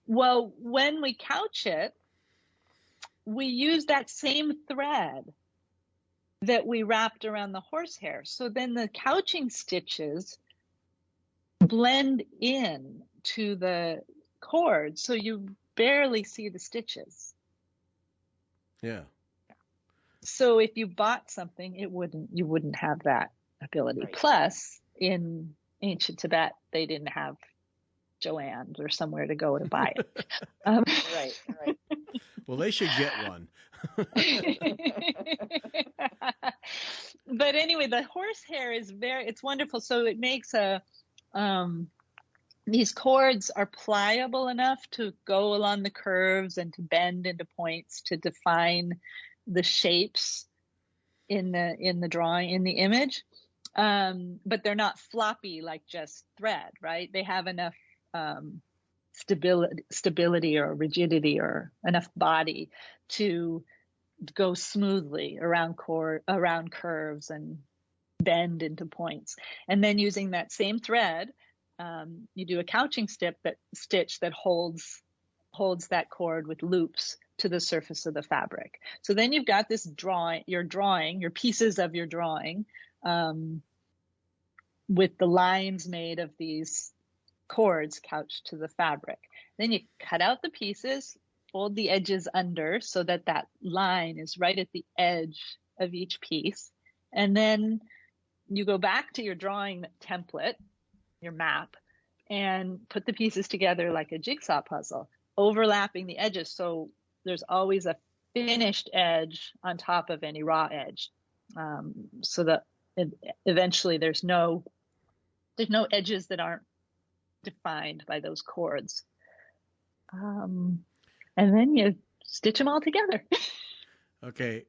[SPEAKER 3] Well, when we couch it, we use that same thread that we wrapped around the horsehair. So then the couching stitches blend in to the cord, so you barely see the stitches.
[SPEAKER 1] Yeah.
[SPEAKER 3] So if you bought something, you wouldn't have that ability.
[SPEAKER 2] Right.
[SPEAKER 3] Plus, in ancient Tibet, they didn't have Joann's or somewhere to go to buy it.
[SPEAKER 2] Right.
[SPEAKER 3] Well,
[SPEAKER 1] they should get one.
[SPEAKER 3] But anyway, the horsehair it's wonderful. So it makes these cords are pliable enough to go along the curves and to bend into points to define the shapes in the drawing, in the image. But they're not floppy like just thread, right? They have enough stability or rigidity or enough body to go smoothly around curves and bend into points. And then using that same thread, you do a couching stitch that holds that cord with loops to the surface of the fabric. So then you've got this your pieces of your drawing, with the lines made of these cords couched to the fabric. Then you cut out the pieces, fold the edges under so that line is right at the edge of each piece. And then you go back to your drawing template, your map, and put the pieces together like a jigsaw puzzle, overlapping the edges. So there's always a finished edge on top of any raw edge. So that eventually there's no edges that aren't defined by those cords. And then you stitch them all together.
[SPEAKER 1] Okay.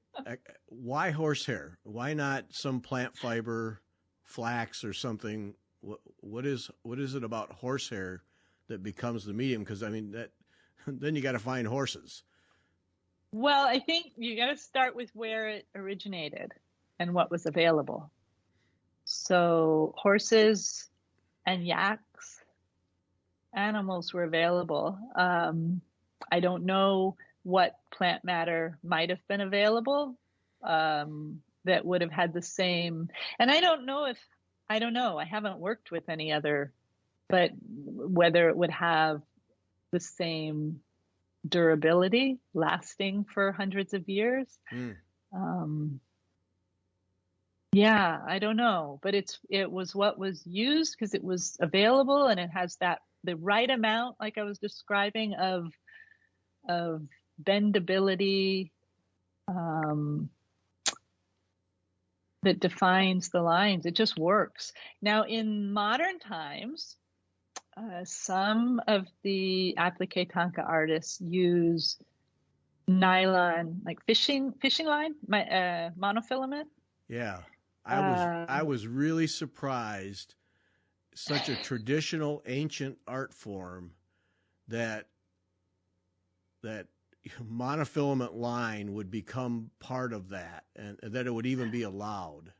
[SPEAKER 1] Why horsehair? Why not some plant fiber, flax or something? What is it about horsehair that becomes the medium? Because then you got to find horses.
[SPEAKER 3] Well, I think you got to start with where it originated and what was available. So horses and yaks, animals were available. I don't know what plant matter might have been available that would have had the same. And I don't know. I haven't worked with any other, but whether it would have the same durability, lasting for hundreds of years. Yeah, I don't know, but it was what was used because it was available, and it has the right amount, like I was describing, of bendability that defines the lines. It just works. Now, in modern times, some of the applique thangka artists use nylon, like fishing line, monofilament.
[SPEAKER 1] Yeah, I was really surprised. Such a traditional, ancient art form that monofilament line would become part of that, and that it would even be allowed.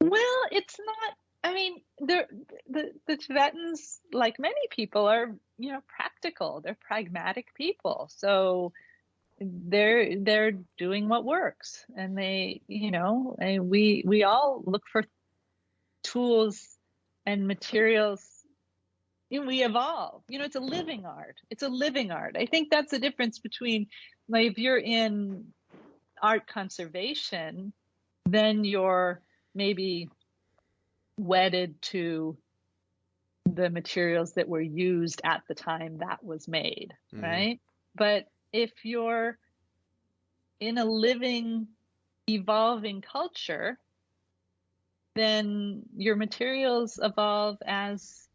[SPEAKER 3] Well, it's not. I mean, the Tibetans, like many people, are practical. They're pragmatic people. So they're doing what works, and they, and we all look for tools and materials. We evolve. It's a living art. It's a living art. I think that's the difference between, like, if you're in art conservation, then you're maybe wedded to the materials that were used at the time that was made, right? But if you're in a living, evolving culture, then your materials evolve as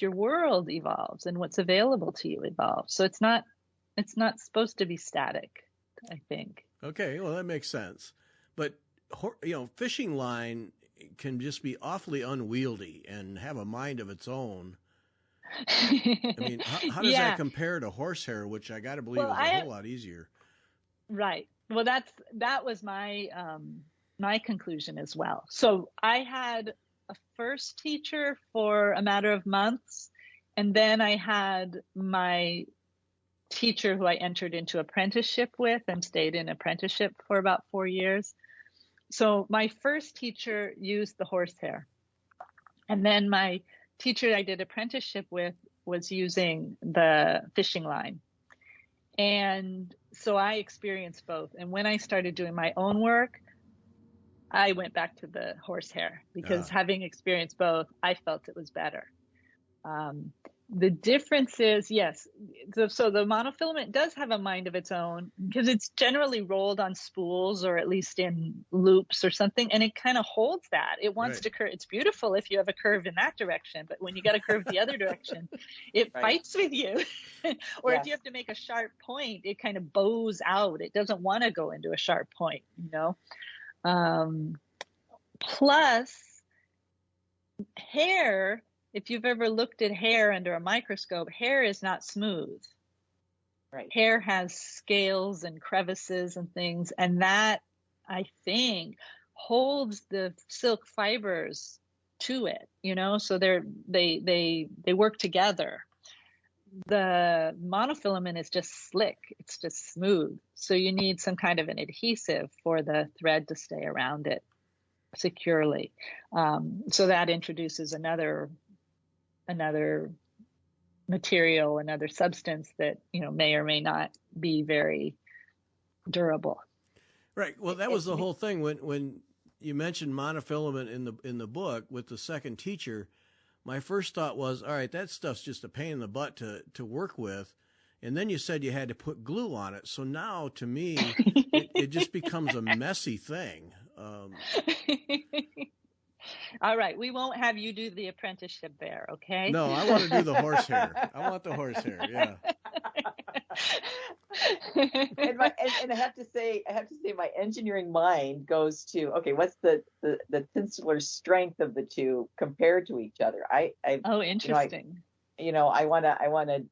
[SPEAKER 3] your world evolves and what's available to you evolves. So it's not supposed to be static, I think.
[SPEAKER 1] Okay, well, that makes sense. But, fishing line can just be awfully unwieldy and have a mind of its own. I mean, how does that compare to horsehair, which I got to believe is a whole lot easier?
[SPEAKER 3] Right. Well, that was my my conclusion as well. So I had a first teacher for a matter of months, and then I had my teacher who I entered into apprenticeship with and stayed in apprenticeship for about 4 years. So my first teacher used the horsehair, and then my teacher I did apprenticeship with was using the fishing line. And so I experienced both. And when I started doing my own work, I went back to the horsehair because having experienced both, I felt it was better. The difference is, yes, so the monofilament does have a mind of its own because it's generally rolled on spools or at least in loops or something, and it kind of holds that. It wants to curve. It's beautiful if you have a curve in that direction, but when you got a curve the other direction, it fights with you. Or if you have to make a sharp point, it kind of bows out. It doesn't want to go into a sharp point, Plus, hair, if you've ever looked at hair under a microscope, hair is not smooth.
[SPEAKER 2] Right.
[SPEAKER 3] Hair has scales and crevices and things, and that, I think, holds the silk fibers to it, so they work together. The monofilament is just slick. It's just smooth. So you need some kind of an adhesive for the thread to stay around it securely. So that introduces another material, another substance that, may or may not be very durable.
[SPEAKER 1] Right. Well, that was the whole thing when you mentioned monofilament in the book with the second teacher. My first thought was, all right, that stuff's just a pain in the butt to work with. And then you said you had to put glue on it. So now, to me, it just becomes a messy thing.
[SPEAKER 3] All right, we won't have you do the apprenticeship there, okay?
[SPEAKER 1] No, I want to do the horsehair. I want the horsehair, yeah.
[SPEAKER 2] and I have to say, my engineering mind goes to, okay, what's the tensile strength of the two compared to each other?
[SPEAKER 3] Oh, interesting.
[SPEAKER 2] I want to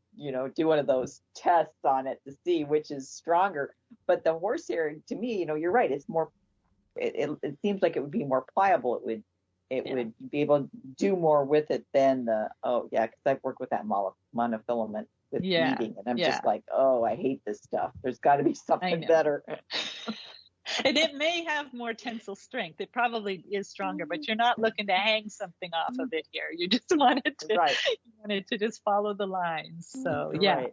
[SPEAKER 2] do one of those tests on it to see which is stronger. But the horsehair, to me, you're right. It's more. It seems like it would be more pliable. It would be able to do more with it than because I've worked with that monofilament with weaving, and I'm just like, I hate this stuff. There's got to be something better.
[SPEAKER 3] And it may have more tensile strength. It probably is stronger, but you're not looking to hang something off of it here. You just wanted to just follow the lines. So yeah.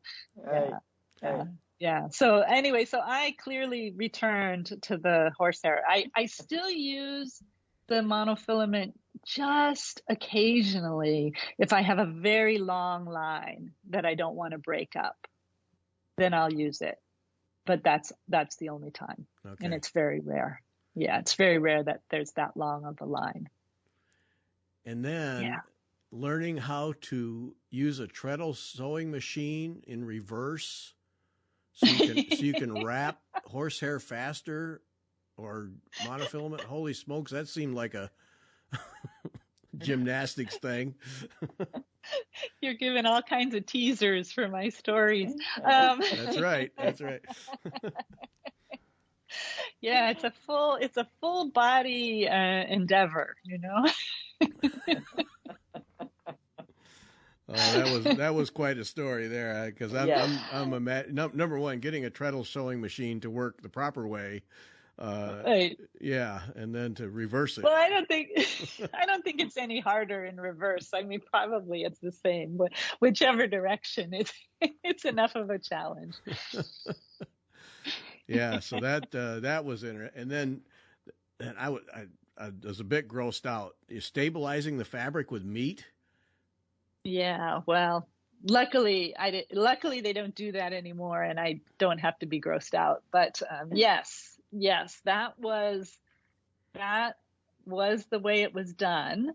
[SPEAKER 3] So anyway, so I clearly returned to the horsehair. I still use the monofilament just occasionally if I have a very long line that I don't want to break up, then I'll use it. But that's the only time. Okay. And it's very rare. Yeah, it's very rare that there's that long of a line.
[SPEAKER 1] And then learning how to use a treadle sewing machine in reverse so you can wrap horsehair faster or monofilament. Holy smokes, that seemed like a gymnastics thing.
[SPEAKER 3] You're giving all kinds of teasers for my stories.
[SPEAKER 1] That's right.
[SPEAKER 3] Yeah, it's a full body endeavor,
[SPEAKER 1] That was quite a story there, because number one, getting a treadle sewing machine to work the proper way,
[SPEAKER 3] Right.
[SPEAKER 1] yeah, and then to reverse it.
[SPEAKER 3] Well, I don't think it's any harder in reverse. I mean, probably it's the same, but whichever direction, it's enough of a challenge.
[SPEAKER 1] Yeah, so that was interesting, and then I was a bit grossed out. You're stabilizing the fabric with meat.
[SPEAKER 3] Yeah, well, luckily they don't do that anymore, and I don't have to be grossed out. But yes, that was the way it was done.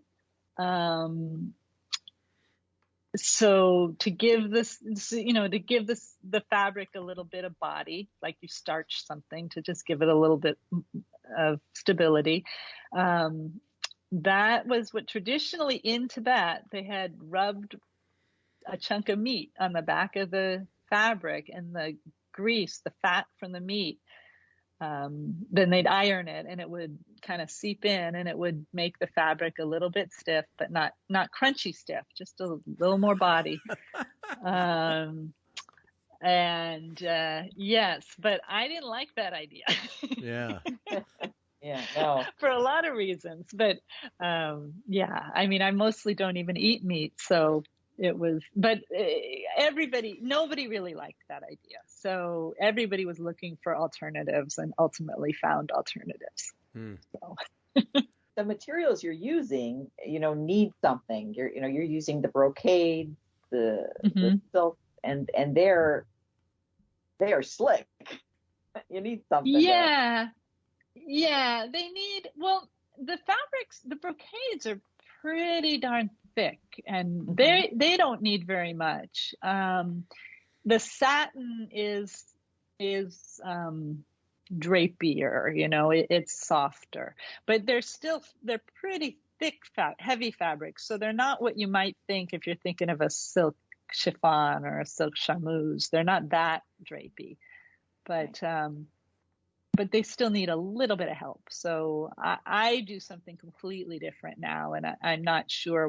[SPEAKER 3] So to give the fabric a little bit of body, like you starch something to just give it a little bit of stability. That was what traditionally in Tibet, they had rubbed a chunk of meat on the back of the fabric, and the grease, the fat from the meat, then they'd iron it, and it would kind of seep in, and it would make the fabric a little bit stiff, but not crunchy stiff, just a little more body. Yes, but I didn't like that idea.
[SPEAKER 1] Yeah.
[SPEAKER 2] Yeah, no.
[SPEAKER 3] For a lot of reasons, but yeah, I mean, I mostly don't even eat meat, so it was, but nobody really liked that idea. So everybody was looking for alternatives and ultimately found alternatives. So.
[SPEAKER 2] The materials you're using, need something. You're using the brocade, the silk, and they are slick. You need something.
[SPEAKER 3] Yeah. Yeah, they need, well, the fabrics, the brocades are pretty darn thick, and they don't need very much. The satin is drapier, it's softer, but they're pretty thick, heavy fabrics. So they're not what you might think if you're thinking of a silk chiffon or a silk charmeuse. They're not that drapey, but they still need a little bit of help. So I do something completely different now, and I'm not sure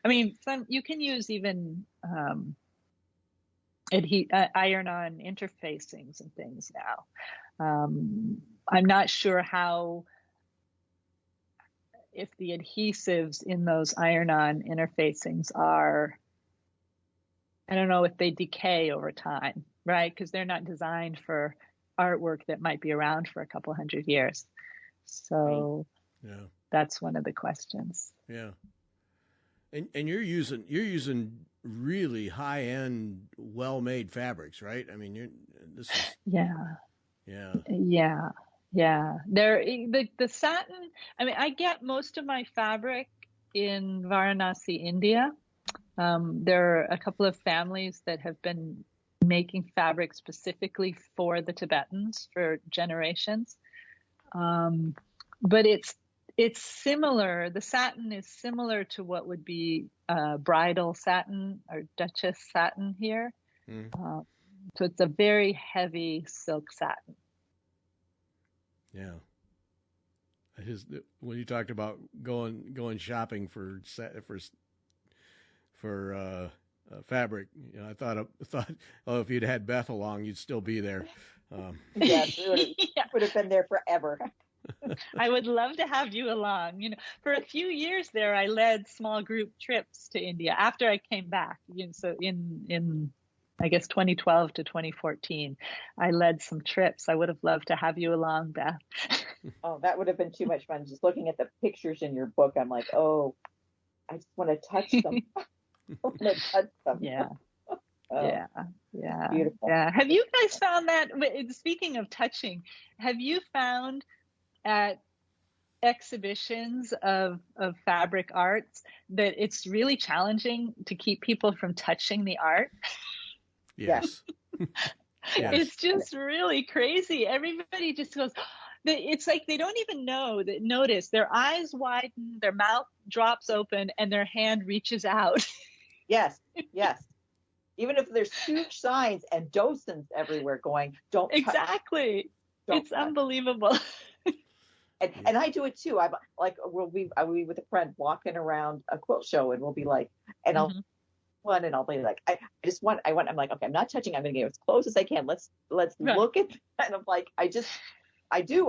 [SPEAKER 3] you can use even iron-on interfacings and things now. I'm not sure if the adhesives in those iron-on interfacings I don't know if they decay over time, right? Because they're not designed for artwork that might be around for a couple hundred years. So
[SPEAKER 1] yeah, that's
[SPEAKER 3] one of the questions.
[SPEAKER 1] Yeah. And you're using really high-end, well-made fabrics, right? I mean,
[SPEAKER 3] Yeah. The satin, I mean, I get most of my fabric in Varanasi, India. There are a couple of families that have been making fabric specifically for the Tibetans for generations. But it's similar. The satin is similar to what would be bridal satin or duchess satin here. So it's a very heavy silk satin.
[SPEAKER 1] Yeah. When you talked about going shopping for fabric, I thought, if you'd had Beth along, you'd still be there.
[SPEAKER 2] Yes, would have been there forever.
[SPEAKER 3] I would love to have you along. For a few years there, I led small group trips to India after I came back. So in I guess 2012 to 2014, I led some trips. I would have loved to have you along, Beth.
[SPEAKER 2] Oh, that would have been too much fun. Just looking at the pictures in your book, I'm like, oh, I just want to touch them.
[SPEAKER 3] Yeah. Yeah.
[SPEAKER 2] Beautiful.
[SPEAKER 3] Yeah. Have you guys found that, speaking of touching, have you found at exhibitions of fabric arts that it's really challenging to keep people from touching the art?
[SPEAKER 1] Yes. Yes.
[SPEAKER 3] It's just really crazy. Everybody just goes, it's like they don't even notice. Their eyes widen, their mouth drops open, and their hand reaches out.
[SPEAKER 2] Yes. Even if there's huge signs and docents everywhere going, don't touch.
[SPEAKER 3] Exactly. It's unbelievable.
[SPEAKER 2] And I do it too. I'm like, I'll be with a friend walking around a quilt show, and we'll be like, and one, and I'll be like, I'm like, okay, I'm not touching. I'm going to get as close as I can. Let's
[SPEAKER 3] Right.
[SPEAKER 2] look at that. And I'm like, I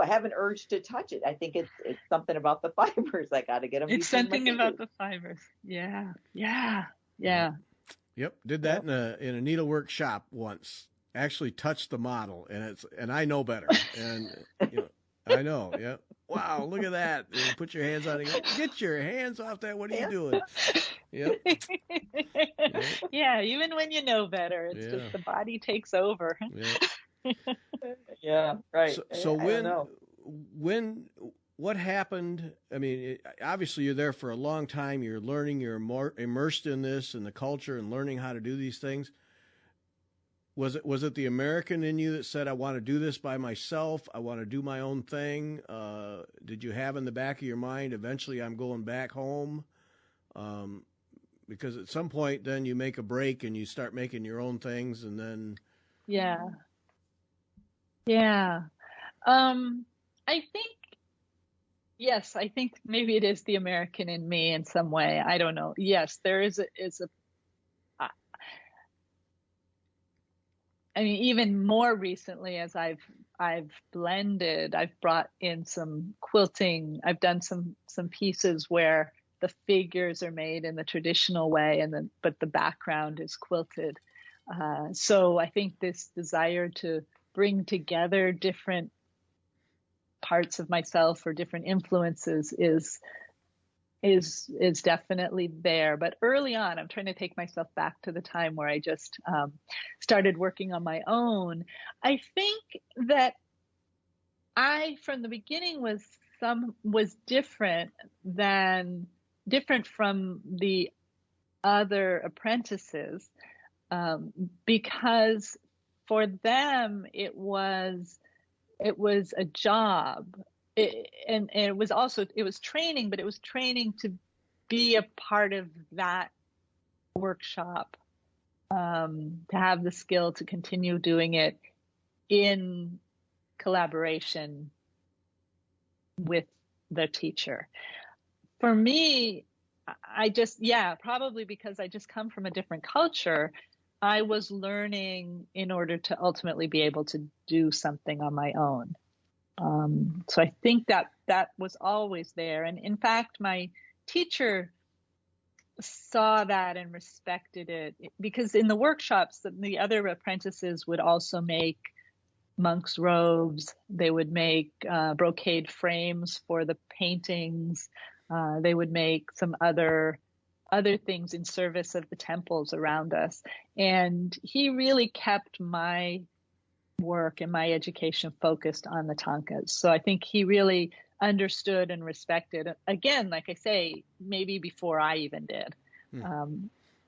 [SPEAKER 2] have an urge to touch it. I think it's something about the fibers. I got to get them.
[SPEAKER 3] It's something about the fibers. Yeah.
[SPEAKER 1] Yep, did that in a needlework shop once. Actually touched the model, and I know better. And I know, yeah. Wow, look at that. And put your hands on it. Get your hands off that. What are you doing? Yep.
[SPEAKER 3] Yeah, even when you know better, it's just the body takes over.
[SPEAKER 1] Yeah.
[SPEAKER 2] Yeah, right.
[SPEAKER 1] So what happened? I mean, obviously you're there for a long time. You're learning. You're more immersed in this and the culture and learning how to do these things. Was it the American in you that said, I want to do this by myself? I want to do my own thing. Did you have in the back of your mind, eventually I'm going back home? Because at some point then you make a break and you start making your own things, and then.
[SPEAKER 3] Yeah. I think maybe it is the American in me in some way. I don't know. Yes, there is a I mean, even more recently, as I've blended, I've brought in some quilting. I've done some pieces where the figures are made in the traditional way, but the background is quilted. So I think this desire to bring together different parts of myself or different influences is definitely there. But early on, I'm trying to take myself back to the time where I just started working on my own. I think that I, from the beginning, was different from the other apprentices, because for them it was a job. It was training, but it was training to be a part of that workshop, to have the skill to continue doing it in collaboration with the teacher. For me, probably because I just come from a different culture, I was learning in order to ultimately be able to do something on my own. So I think that was always there. And in fact, my teacher saw that and respected it, because in the workshops, the other apprentices would also make monks' robes. They would make brocade frames for the paintings. They would make some other things in service of the temples around us. And he really kept my work and my education focused on the thangkas. So I think he really understood and respected, again, like I say, maybe before I even did,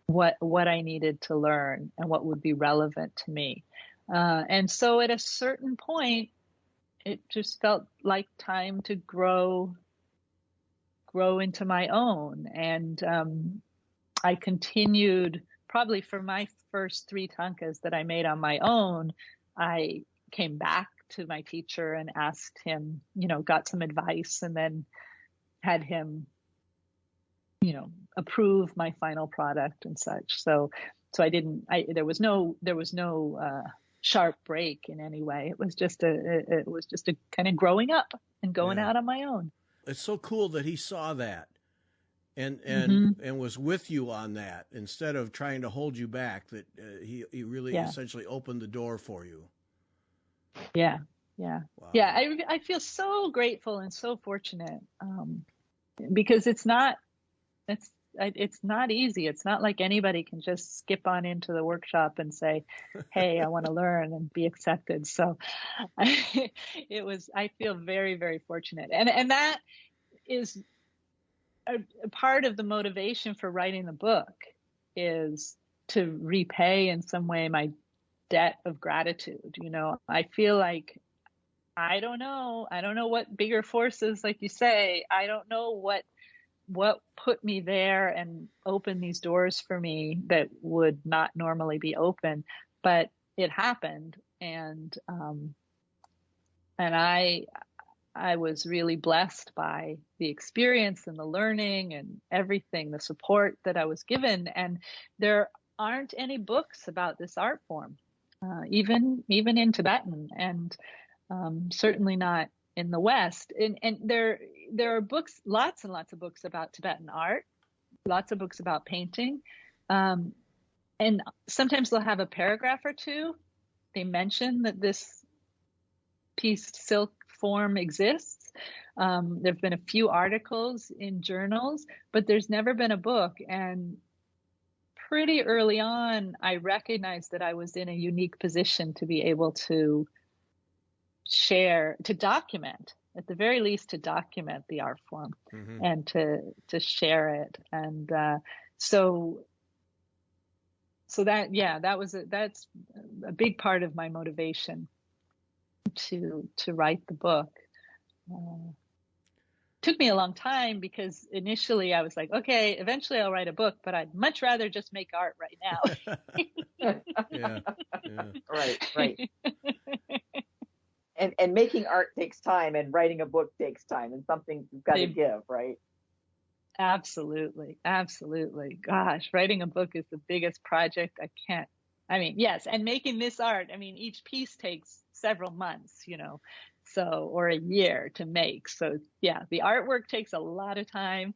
[SPEAKER 3] what I needed to learn and what would be relevant to me. And so at a certain point, it just felt like time to grow into my own. And I continued, probably for my first 3 thangkas that I made on my own, I came back to my teacher and asked him, got some advice, and then had him, approve my final product and such. So there was no sharp break in any way. It was just a kind of growing up and going out on my own.
[SPEAKER 1] It's so cool that he saw that and was with you on that, instead of trying to hold you back, that he really essentially opened the door for you.
[SPEAKER 3] Yeah.
[SPEAKER 1] Wow.
[SPEAKER 3] Yeah. I feel so grateful and so fortunate, because it's not easy. It's not like anybody can just skip on into the workshop and say, hey, I want to learn and be accepted. So I feel very, very fortunate. And that is a part of the motivation for writing the book, is to repay in some way my debt of gratitude. I feel like, I don't know what bigger forces, like you say, I don't know what put me there and opened these doors for me that would not normally be open, but it happened. And I was really blessed by the experience and the learning and everything, the support that I was given. And there aren't any books about this art form, even in Tibetan, and certainly not in the West. And there are books, lots and lots of books about Tibetan art, lots of books about painting. And sometimes they'll have a paragraph or two. They mention that this pieced silk form exists. There've been a few articles in journals, but there's never been a book. And pretty early on, I recognized that I was in a unique position to be able to share, to document, at the very least, to document the art form, mm-hmm. and to share it. And so that, yeah, that's a big part of my motivation to write the book. Took me a long time because initially I was like, okay, eventually I'll write a book, but I'd much rather just make art right now.
[SPEAKER 1] Yeah.
[SPEAKER 2] Right. And making art takes time, and writing a book takes time, and something you've got to give, right?
[SPEAKER 3] Absolutely. Gosh, writing a book is the biggest project. Yes, and making this art, each piece takes several months, or a year to make. So yeah, the artwork takes a lot of time,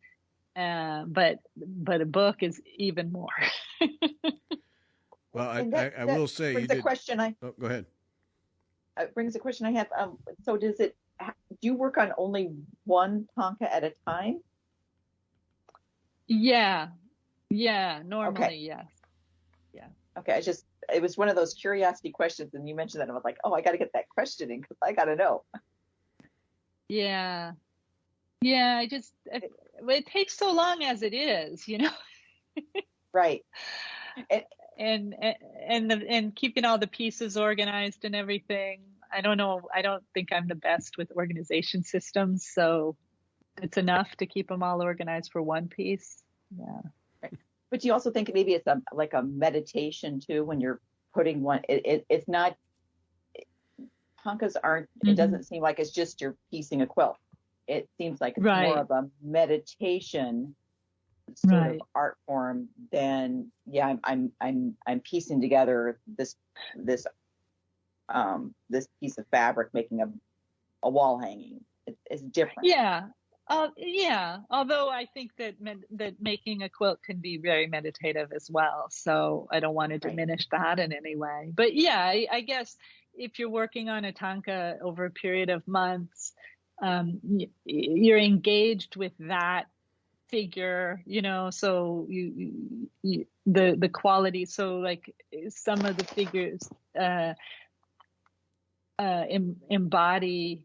[SPEAKER 3] but a book is even more.
[SPEAKER 1] Well, I will say you did. Go ahead.
[SPEAKER 2] It brings a question I have. So do you work on only one thangka at a time?
[SPEAKER 3] Yeah, normally, okay. Yes. Yeah.
[SPEAKER 2] Okay, it was one of those curiosity questions, and you mentioned that, and I was like, oh, I got to get that question in because I got to know.
[SPEAKER 3] Yeah, it takes so long as it is,
[SPEAKER 2] Right.
[SPEAKER 3] And keeping all the pieces organized and everything. I don't know. I don't think I'm the best with organization systems, so it's enough to keep them all organized for one piece. Yeah.
[SPEAKER 2] Right. But do you also think maybe it's like a meditation too when you're putting one? It's not. Thangkas aren't. Mm-hmm. It doesn't seem like it's just you're piecing a quilt. It seems like it's more of a meditation sort of art form than I'm piecing together this piece of fabric, making a wall hanging. It's different.
[SPEAKER 3] Yeah. Although I think that making a quilt can be very meditative as well. So I don't want to diminish that in any way. But yeah, I guess if you're working on a thangka over a period of months, you're engaged with that figure, so the quality. So like some of the figures embody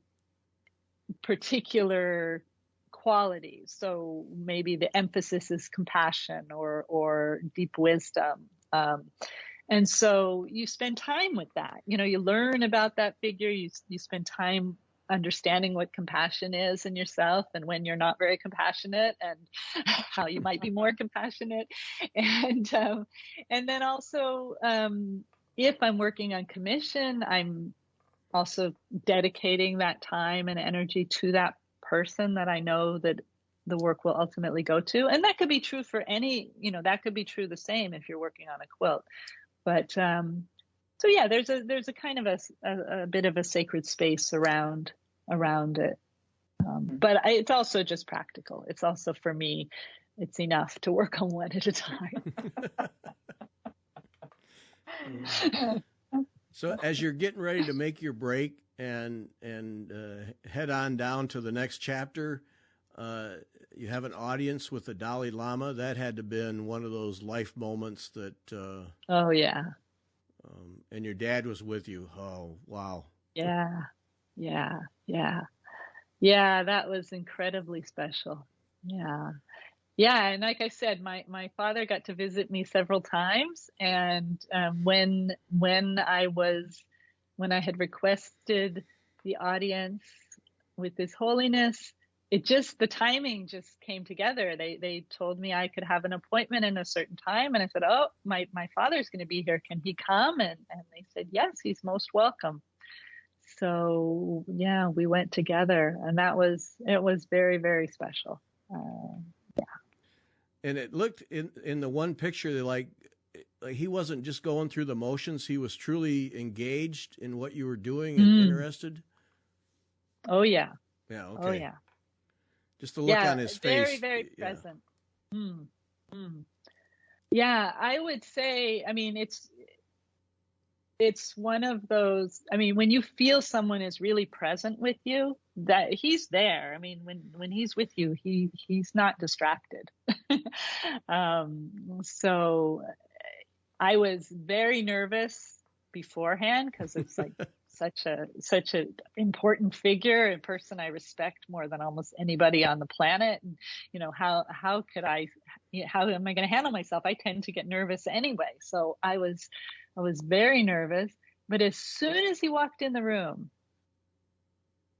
[SPEAKER 3] particular qualities. So maybe the emphasis is compassion or deep wisdom. And so you spend time with that. You learn about that figure. You spend time understanding what compassion is in yourself and when you're not very compassionate and how you might be more compassionate. And then also, if I'm working on commission, I'm also dedicating that time and energy to that person that I know that the work will ultimately go to. And that could be true for any, that could be true the same if you're working on a quilt. But so yeah, there's a kind of a bit of a sacred space around it. But it's also just practical. It's also, for me, it's enough to work on one at a time.
[SPEAKER 1] So as you're getting ready to make your break and head on down to the next chapter, you have an audience with the Dalai Lama. That had to have been one of those life moments that.
[SPEAKER 3] Oh yeah.
[SPEAKER 1] And your dad was with you. Oh wow.
[SPEAKER 3] Yeah. That was incredibly special. Yeah. And like I said, my father got to visit me several times, and when I had requested the audience with His Holiness, the timing just came together. They told me I could have an appointment in a certain time, and I said, oh, my father's going to be here. Can he come? And they said, yes, he's most welcome. So yeah, we went together, and it was very, very special.
[SPEAKER 1] And it looked in the one picture that like he wasn't just going through the motions. He was truly engaged in what you were doing and interested.
[SPEAKER 3] Oh yeah.
[SPEAKER 1] Yeah. Okay.
[SPEAKER 3] Oh yeah.
[SPEAKER 1] Just the look on his face.
[SPEAKER 3] Very, very present. Yeah, I would say, I mean, it's one of those, I mean, when you feel someone is really present with you, that he's there. I mean, when he's with you, he's not distracted. So I was very nervous beforehand because it's like such a important figure, a person I respect more than almost anybody on the planet. And, you know, how am I going to handle myself? I tend to get nervous anyway. So I was very nervous, but as soon as he walked in the room,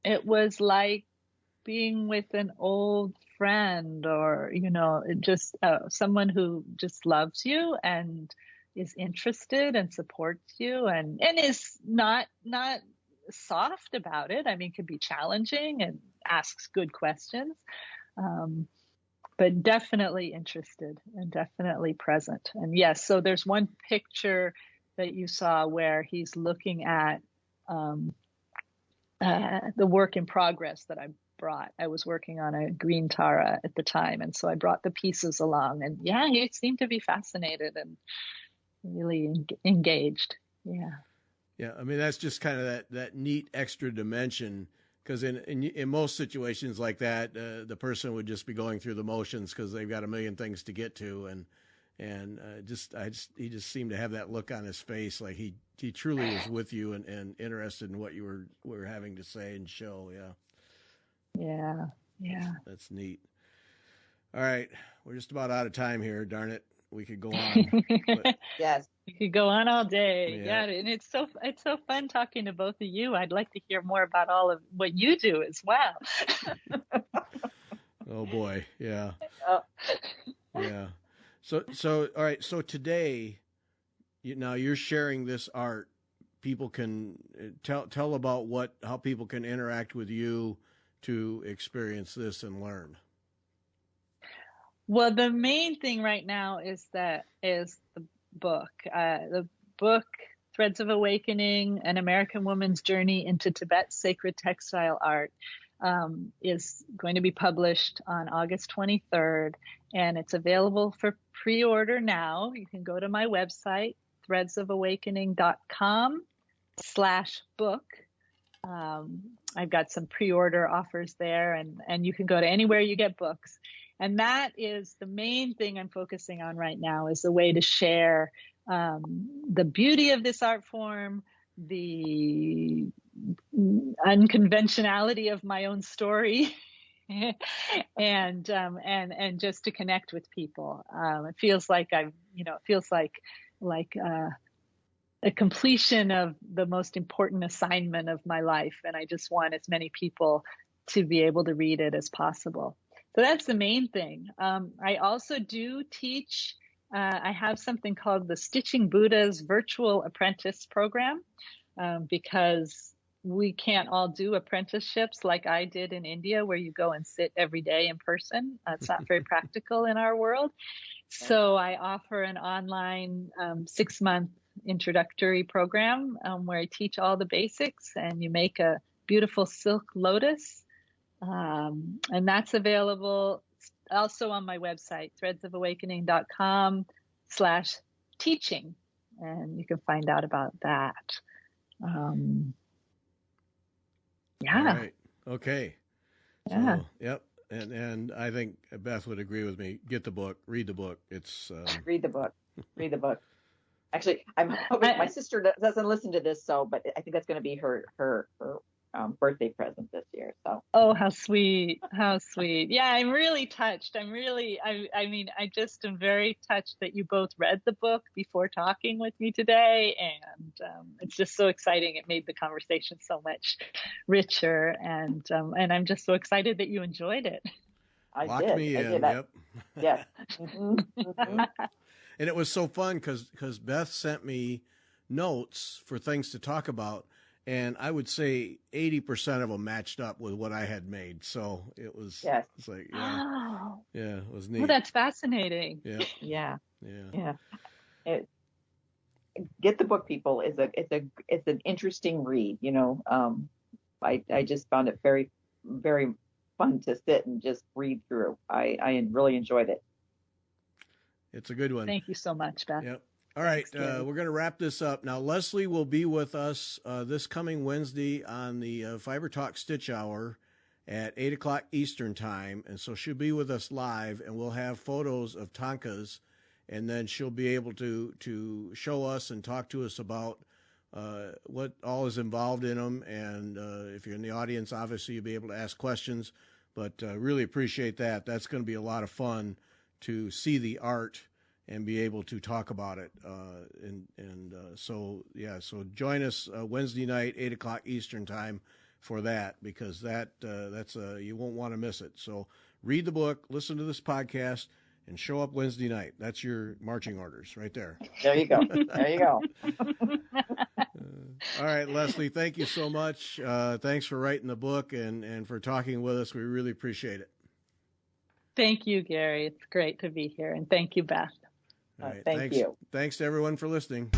[SPEAKER 3] it was like being with an old friend, or, you know, just someone who just loves you and is interested and supports you and is not soft about it. I mean, can be challenging and asks good questions, but definitely interested and definitely present. And yes, so there's one picture that you saw where he's looking at the work in progress that I brought. I was working on a green Tara at the time, and so I brought the pieces along. And yeah, he seemed to be fascinated and really engaged. Yeah.
[SPEAKER 1] Yeah, I mean that's just kind of that neat extra dimension, because in most situations like that, the person would just be going through the motions because they've got a million things to get to, and he just seemed to have that look on his face, like he truly was with you and interested in what you were having to say and show.
[SPEAKER 3] Yeah.
[SPEAKER 1] That's neat. All right, we're just about out of time here. Darn it, we could go on. But...
[SPEAKER 2] Yes,
[SPEAKER 3] we could go on all day. Yeah, and it's so fun talking to both of you. I'd like to hear more about all of what you do as well.
[SPEAKER 1] Oh boy, yeah. Yeah. So all right. So today, now you're sharing this art. People can tell about how people can interact with you to experience this and learn.
[SPEAKER 3] Well, the main thing right now is the book. The book, Threads of Awakening: An American Woman's Journey into Tibet's Sacred Textile Art, is going to be published on August 23rd, and it's available for pre-order now. You can go to my website, threadsofawakening.com/book. I've got some pre-order offers there, and you can go to anywhere you get books. And that is the main thing I'm focusing on right now, is a way to share the beauty of this art form, the unconventionality of my own story, and just to connect with people. It feels like a completion of the most important assignment of my life, and I just want as many people to be able to read it as possible. So that's the main thing. I also do teach. I have something called the Stitching Buddha's Virtual Apprentice Program, because we can't all do apprenticeships like I did in India, where you go and sit every day in person. It's not very practical in our world. So I offer an online 6-month introductory program where I teach all the basics, and you make a beautiful silk lotus. And that's available also on my website, threadsofawakening.com/teaching. And you can find out about that. Yeah.
[SPEAKER 1] All right. Okay.
[SPEAKER 3] Yeah.
[SPEAKER 1] So, yep. And I think Beth would agree with me. Get the book, read the book. It's
[SPEAKER 2] read the book. Read the book. Actually, I'm hoping my sister doesn't listen to this, but I think that's going to be her birthday present this year. So.
[SPEAKER 3] Oh, how sweet. How sweet. Yeah, I'm really touched. I just am very touched that you both read the book before talking with me today. And it's just so exciting. It made the conversation so much richer. And I'm just so excited that you enjoyed it.
[SPEAKER 2] I
[SPEAKER 1] Locked
[SPEAKER 2] did.
[SPEAKER 1] me
[SPEAKER 2] I
[SPEAKER 1] in.
[SPEAKER 2] did.
[SPEAKER 1] Yep.
[SPEAKER 2] Yes. Mm-hmm.
[SPEAKER 1] Yep. And it was so fun because Beth sent me notes for things to talk about. and I would say 80% of them matched up with what I had made. So it was,
[SPEAKER 2] Yes.
[SPEAKER 1] it's like,
[SPEAKER 3] Oh,
[SPEAKER 1] yeah, it was neat.
[SPEAKER 3] well, that's fascinating.
[SPEAKER 1] Yeah.
[SPEAKER 2] Get the book, people. It's an interesting read. I just found it very, very fun to sit and just read through. I really enjoyed it.
[SPEAKER 1] It's a good one.
[SPEAKER 3] Thank you so much, Beth.
[SPEAKER 1] Yep. All right,
[SPEAKER 3] Thanks,
[SPEAKER 1] we're going to wrap this up. Now, Leslie will be with us this coming Wednesday on the Fiber Talk Stitch Hour at 8 o'clock Eastern Time. And so she'll be with us live, and we'll have photos of thangkas, and then she'll be able to show us and talk to us about what all is involved in them. And if you're in the audience, obviously you'll be able to ask questions. But really appreciate that. That's going to be a lot of fun to see the art and be able to talk about it. So join us Wednesday night, 8 o'clock Eastern Time for that, because that's you won't want to miss it. So read the book, listen to this podcast, and show up Wednesday night. That's your marching orders right there.
[SPEAKER 2] There you go. There you go.
[SPEAKER 1] All right, Leslie, thank you so much. Thanks for writing the book and for talking with us. We really appreciate it.
[SPEAKER 3] Thank you, Gary. It's great to be here. And thank you, Beth.
[SPEAKER 1] All right,
[SPEAKER 2] thank you.
[SPEAKER 1] Thanks to everyone for listening.